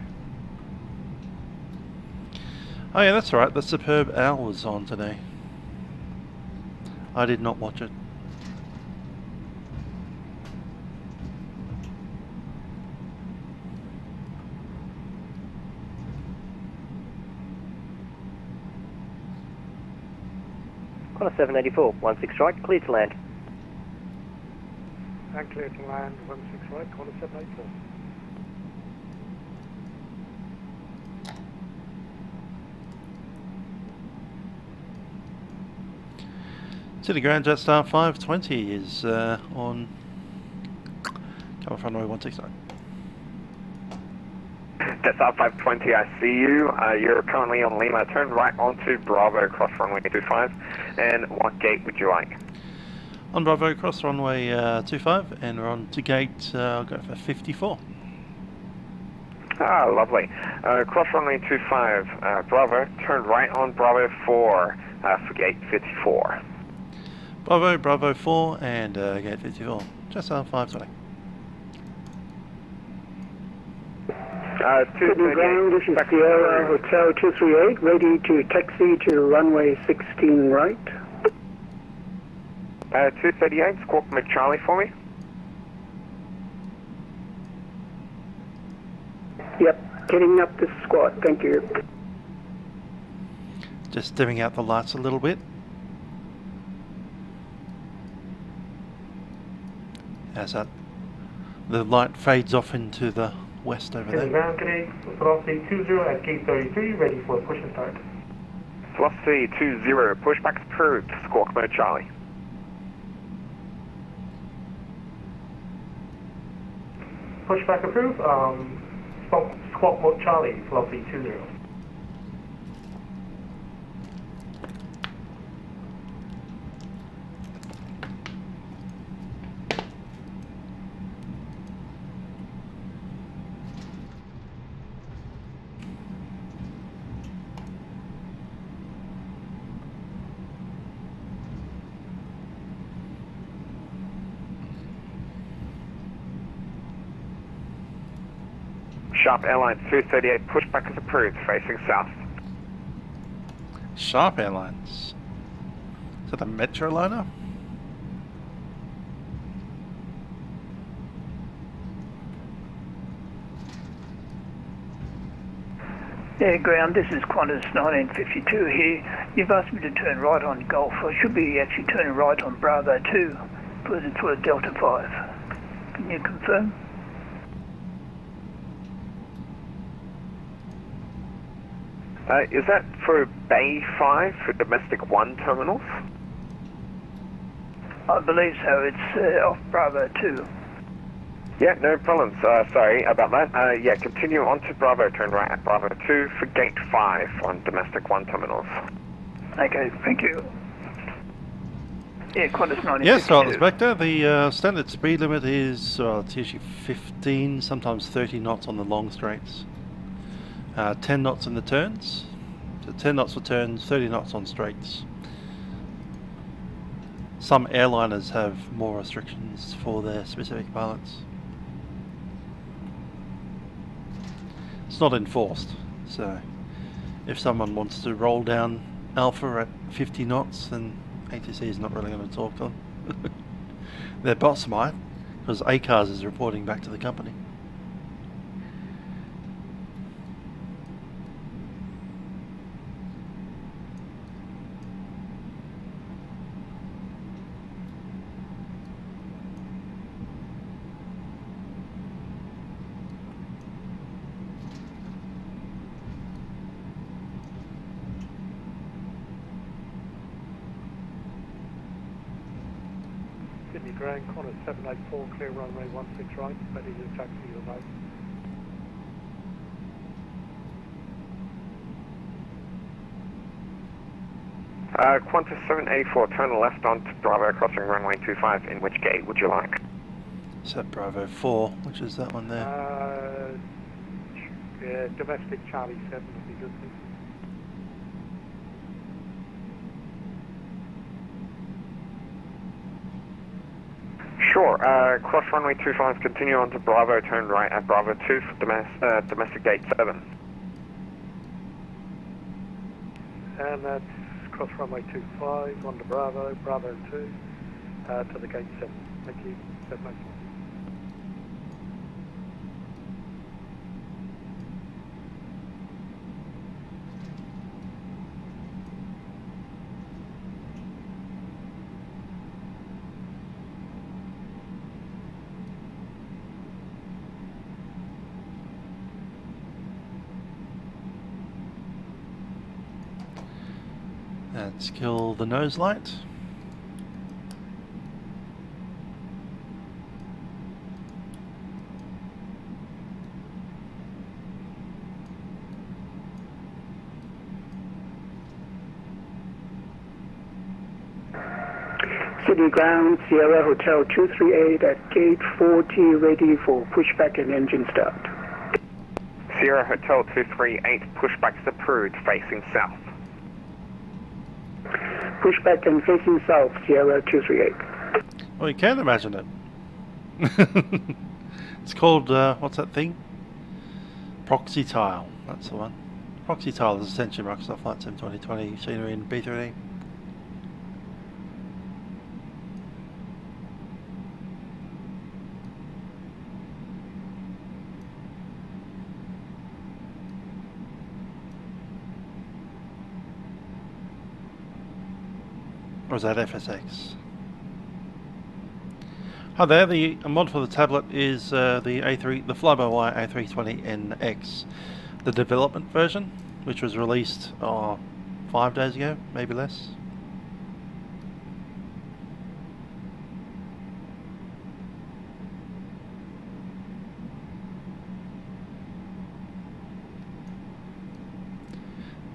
Oh yeah, that's right, the Superb Owl was on today. I did not watch it. Qantas 784, 16 right, clear to land. And clear to land, 16 right, Qantas 784. City Grand Jetstar 520 is on Takeoff runway 16. Jetstar 520, I see you. You're currently on Lima. Turn right onto Bravo, cross runway 25. And what gate would you like? On Bravo, cross runway 25, and we're on to gate, I'll go for 54. Ah, lovely. Cross runway 25, Bravo, turn right on Bravo 4 for gate 54. Bravo 4, and gate 54. Jetstar 520. Sydney ground, this is Sierra Hotel 238, ready to taxi to runway 16 right. 238, squawk McCharlie for me. Yep, getting up to squawk, thank you. Just dimming out the lights a little bit. As that the light fades off into the west over there. Ground, today, velocity 20 at gate 33, ready for push and start. Velocity 20, pushback approved, squawk mode Charlie. Pushback approved, squawk mode Charlie, velocity 20. Sharp Airlines 238, pushback is approved, facing south. Sharp Airlines. Is that a Metroliner? Yeah, ground, this is Qantas 1952 here. You've asked me to turn right on Golf. I should be actually turning right on Bravo 2, because it's for Delta 5. Can you confirm? Is that for Bay 5 for domestic 1 terminals? I believe so. It's off Bravo 2. Yeah, no problems. Sorry about that. Yeah, continue on to Bravo, turn right at Bravo 2 for gate 5 on domestic 1 terminals. Okay, thank you. Yeah, Qantas 1952. Yes, Charles Spectre. The standard speed limit is, well, it's usually 15, sometimes 30 knots on the long straights. 10 knots in the turns. So 10 knots for turns, 30 knots on straights. Some airliners have more restrictions for their specific pilots. It's not enforced, so if someone wants to roll down Alpha at 50 knots, then ATC is not really going to talk to them. Their boss might, because ACARS is reporting back to the company. Sydney ground, Qantas 784, clear runway 16 right, ready to taxi your base. Qantas 784, turn left onto Bravo, crossing runway 25. In which gate would you like? Set Bravo 4, which is that one there. Yeah, domestic Charlie 7 would be good, please. Sure, cross runway 25, continue on to Bravo, turn right at Bravo 2 for domestic gate 7. And that's cross runway 25 on to Bravo, Bravo 2 to the gate 7. Thank you, 784. Let's kill the nose light. City ground, Sierra Hotel 238 at gate 40, ready for pushback and engine start. Sierra Hotel 238, pushback's approved, facing south. Pushback and facing south, Sierra 238. Well, you can imagine it. It's called, what's that thing? Proxy tile, that's the one. Proxy tile is essentially Microsoft Flight Sim 2020 scenery in B3D. Or is that FSX? Hi there, the mod for the tablet is the FlyByWire A32NX, the development version, which was released 5 days ago, maybe less.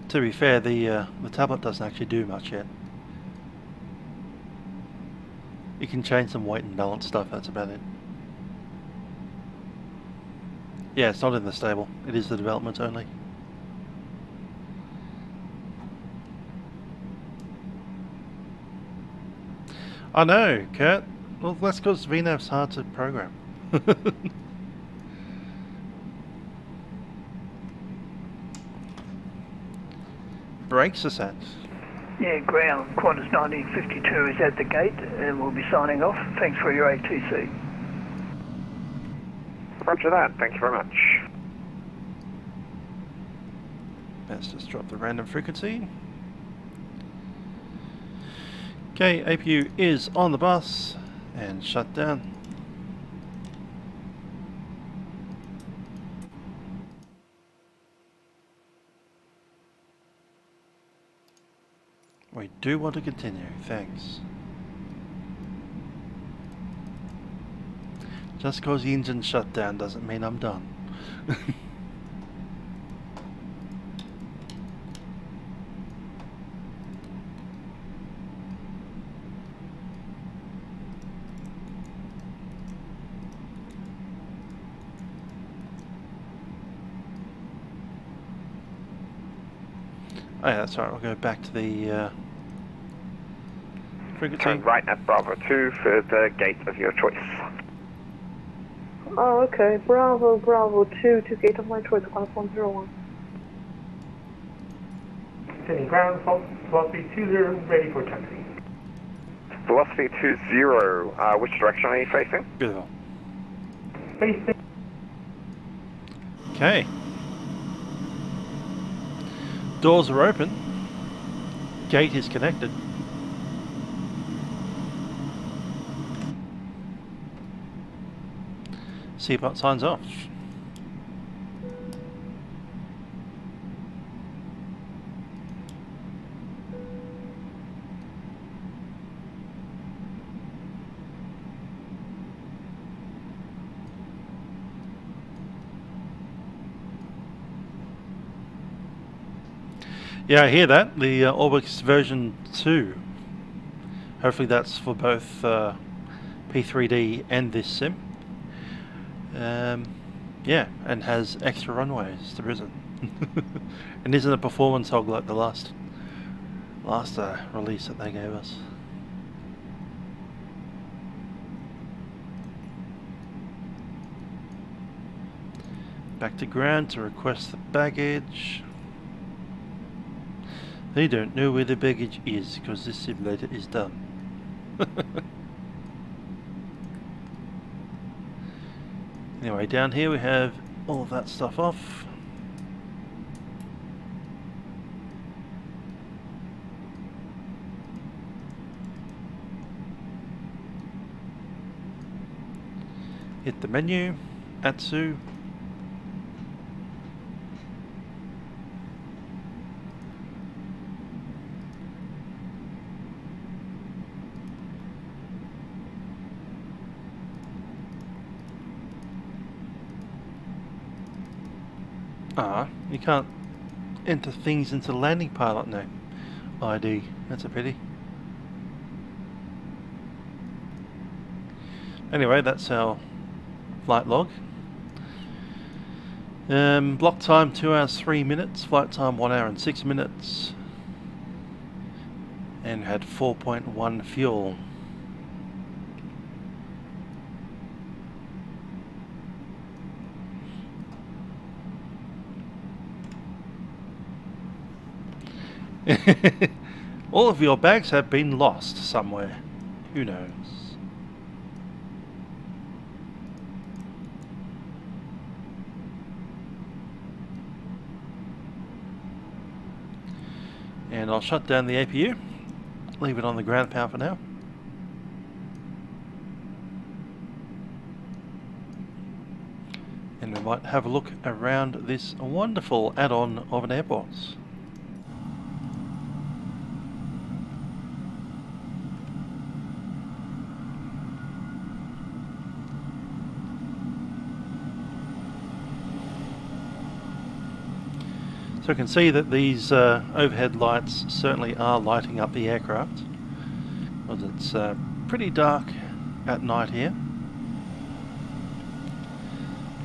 To be fair, the tablet doesn't actually do much yet. You can change some weight and balance stuff, that's about it. Yeah, it's not in the stable, it is the development only. I know, Kurt. Well, that's because VNav's hard to program. Brakes are set. Yeah, ground, Qantas 1952 is at the gate and we'll be signing off. Thanks for your ATC. Roger that, thank you very much. Let's just drop the random frequency. Okay, APU is on the bus and shut down. We do want to continue, thanks. Just because the engine shut down doesn't mean I'm done. Oh yeah, that's right, we'll go back to the frequency. Turn right at Bravo 2 for the gate of your choice. Oh, okay. Bravo 2 to gate of my choice, 101. Sending ground, velocity 20, ready for taxi. Velocity 20, which direction are you facing? Beautiful. Facing. Okay. Doors are open. Gate is connected. Seatbelt signs off. Yeah, I hear that. The Orbx version 2. Hopefully that's for both P3D and this sim. Yeah, and has extra runways to Brisbane. And isn't a performance hog like the last release that they gave us. Back to ground to request the baggage. They don't know where the baggage is because this simulator is done. Anyway, down here we have all of that stuff off. Hit the menu, Atsu. You can't enter things into the landing pilot now. ID, that's a pity. Anyway, that's our flight log. Block time 2 hours 3 minutes, flight time 1 hour and 6 minutes, and had 4.1 fuel. All of your bags have been lost somewhere. Who knows? And I'll shut down the APU, leave it on the ground power for now. And we might have a look around this wonderful add-on of an airport. So you can see that these overhead lights certainly are lighting up the aircraft, because it's pretty dark at night here.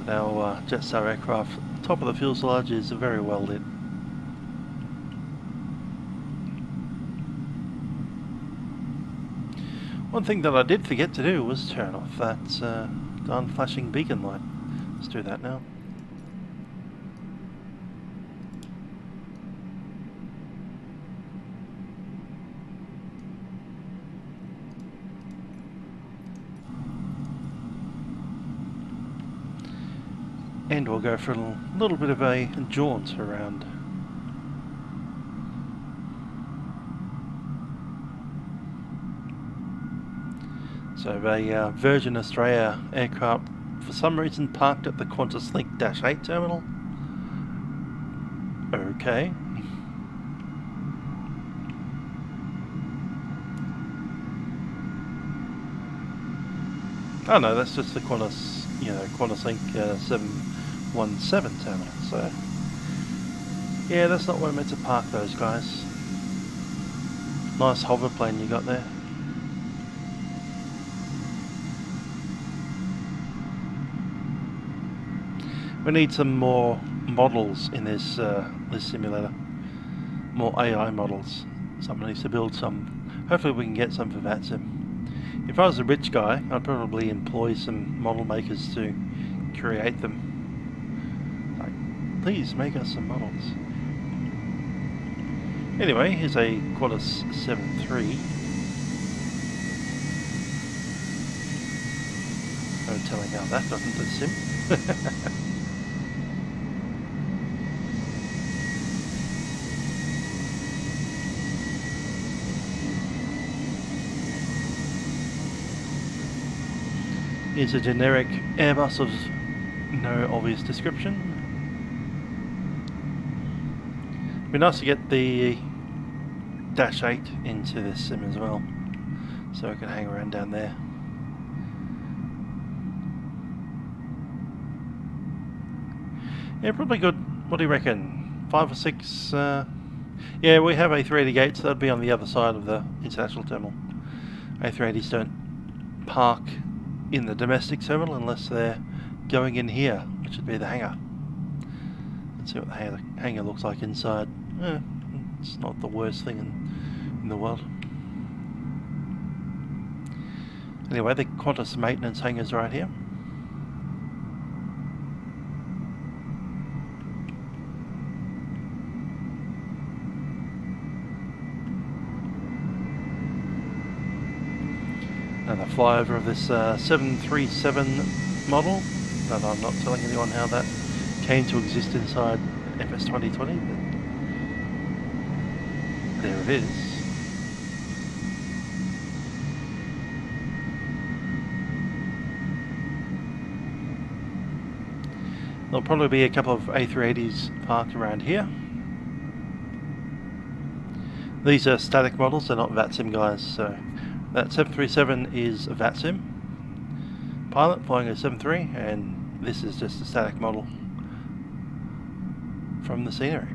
But our Jetstar aircraft, top of the fuselage, is very well lit. One thing that I did forget to do was turn off that darn flashing beacon light. Let's do that now. And we'll go for a little bit of a jaunt around. So a Virgin Australia aircraft for some reason parked at the Qantas Link -8 terminal. Okay. Oh no, that's just the Qantas, Qantas Link 717 terminal. So yeah, that's not where I'm meant to park those guys. Nice hover plane you got there. We need some more models in this this simulator. More AI models. Someone needs to build some. Hopefully we can get some for Vatsim. If I was a rich guy, I'd probably employ some model makers to create them. Like, please make us some models. Anyway, here's a Qantas 73. No telling how that doesn't do sim. Here's a generic Airbus of no obvious description. It'd be nice to get the -8 into this sim as well, so I can hang around down there. Yeah, probably good. What do you reckon? 5 or 6? Yeah, we have A380 gates. That'd be on the other side of the international terminal. A380s don't park in the domestic terminal unless they're going in here, which would be the hangar. Let's see what the hangar looks like inside. It's not the worst thing in the world. Anyway, the Qantas maintenance hangar's right here. Another flyover of this 737 model, but I'm not telling anyone how that came to exist inside FS 2020, but there it is. There'll probably be a couple of A380s parked around here. These are static models, they're not Vatsim guys, so that 737 is a Vatsim pilot flying a 73, and this is just a static model from the scenery.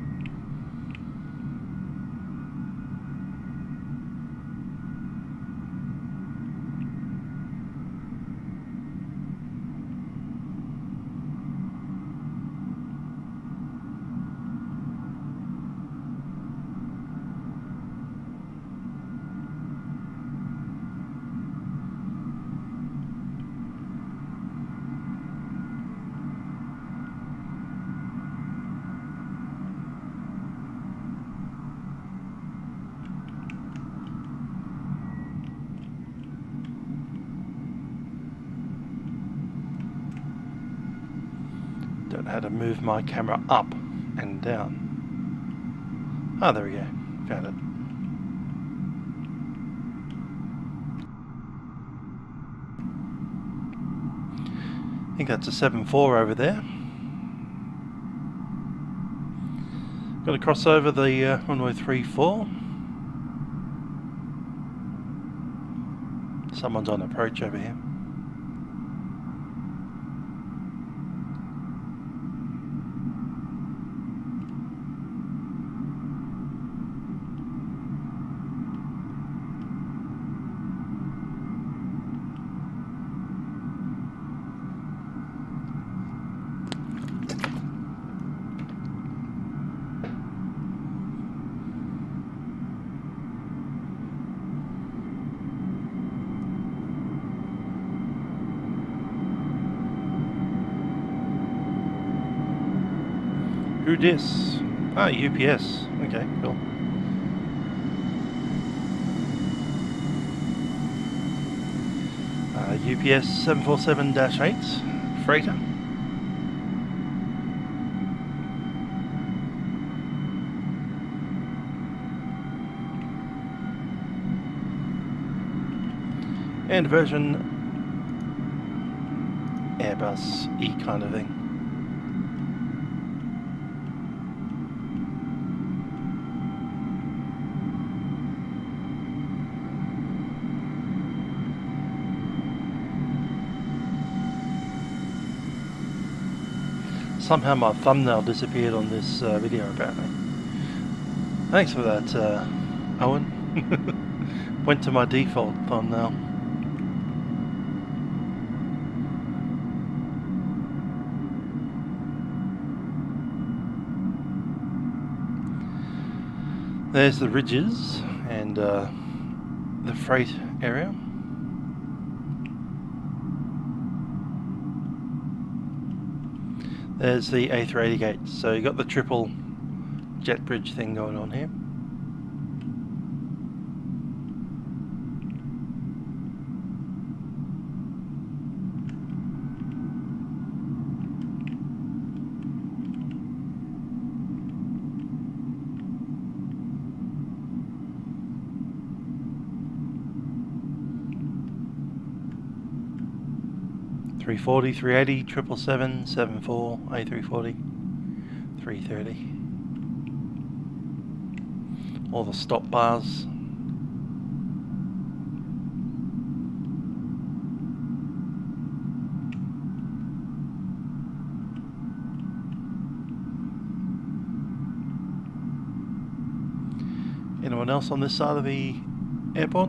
Don't know how to move my camera up and down. Ah, there we go. Found it. I think that's a 7.4 over there. Got to cross over the runway 34. Someone's on approach over here. Who dis? Ah, UPS. Okay, cool. UPS 747-8 freighter. And version Airbus E kind of thing. Somehow my thumbnail disappeared on this video apparently. Thanks for that, Owen. Went to my default thumbnail. There's the ridges and the freight area. There's the A380 gate, so you got the triple jet bridge thing going on here. .340, 380, 777, 74, A340, 330. All the stop bars. Anyone else on this side of the airport?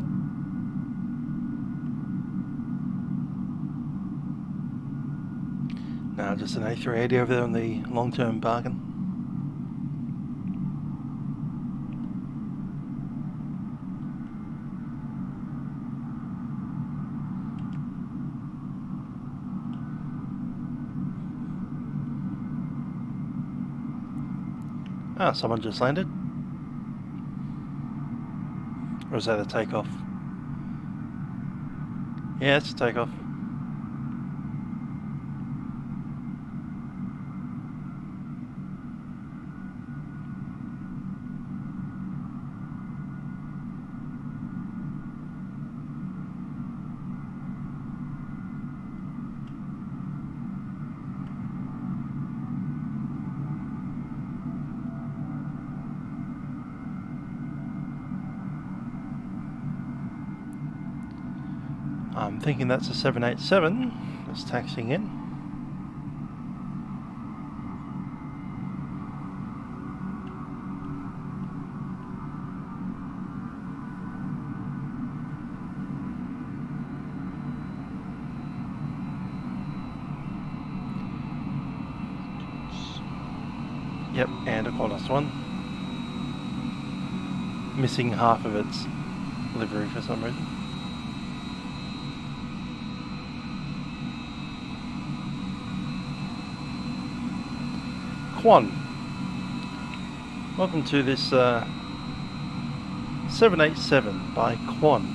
No, just an A380 over there on the long-term bargain. Ah, someone just landed. Or is that a takeoff? Yeah, it's a takeoff. I'm thinking that's a 787 that's taxiing in. Yep, and a Qantas one. Missing half of its livery for some reason. Quan, welcome to this 787 by Quan.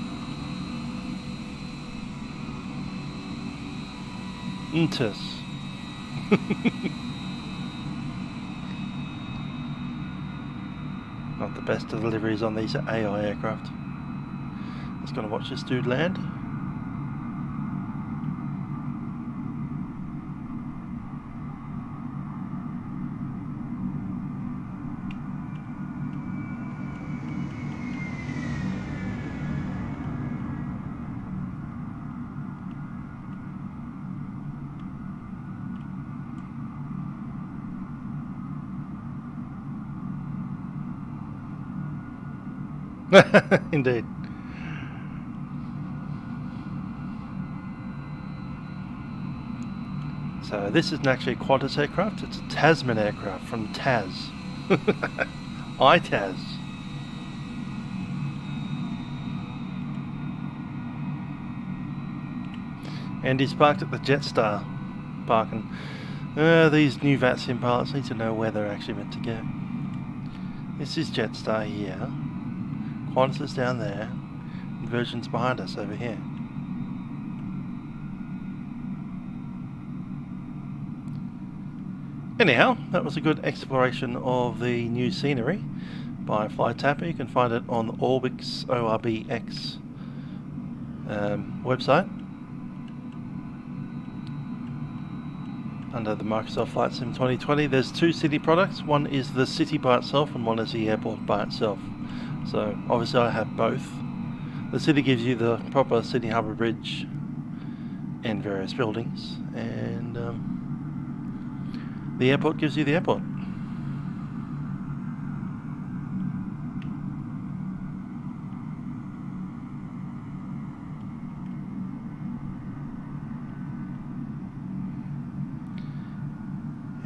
Intus. Not the best of deliveries on these AI aircraft. Just gonna watch this dude land. Indeed. So this isn't actually a Qantas aircraft, it's a Tasman aircraft from Tas. ITAS. And he's parked at the Jetstar parking. These new Vatsim pilots need to know where they're actually meant to go. This is Jetstar here. Qantas is down there, and Virgin's behind us over here. Anyhow, that was a good exploration of the new scenery by Flytampa. You can find it on Orbx, ORBX website under the Microsoft Flight Sim 2020. There's two city products. One is the city by itself and one is the airport by itself. So obviously I have both. The city gives you the proper Sydney Harbour Bridge and various buildings, and the airport gives you the airport.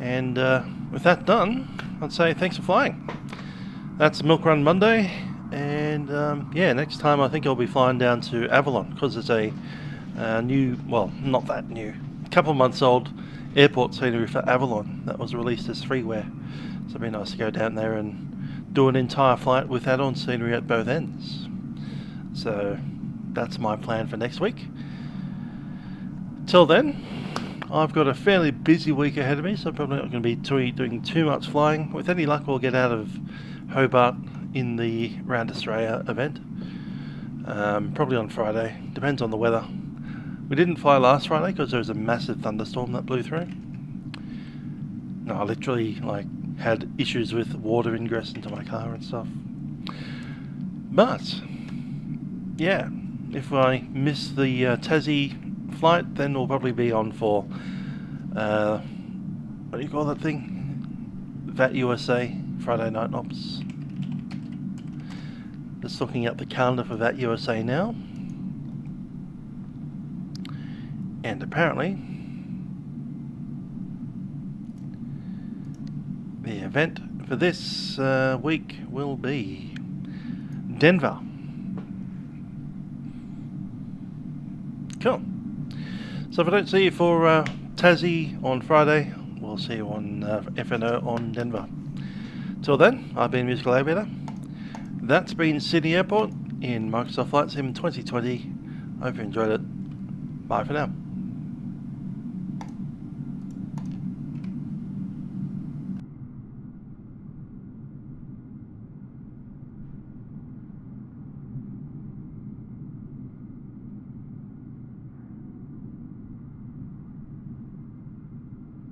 And with that done, I'd say thanks for flying. That's Milk Run Monday, and yeah, next time I think I'll be flying down to Avalon, because it's a new, well, not that new, a couple of months old airport scenery for Avalon that was released as freeware. So it'd be nice to go down there and do an entire flight with add-on scenery at both ends. So that's my plan for next week. Till then, I've got a fairly busy week ahead of me, so I'm probably not going to be doing too much flying. With any luck, we'll get out of Hobart in the Round Australia event, probably on Friday, depends on the weather. We didn't fly last Friday because there was a massive thunderstorm that blew through. No, I literally had issues with water ingress into my car and stuff. But yeah, if I miss the Tassie flight, then we'll probably be on for what do you call that thing? VAT USA Friday night ops. Just looking at the calendar for VAT USA now, and apparently the event for this week will be Denver. Cool. So if I don't see you for Tassie on Friday, we'll see you on FNO on Denver. Till then, I've been Musical Aviator. That's been Sydney Airport in Microsoft Flight Sim 2020. Hope you enjoyed it. Bye for now.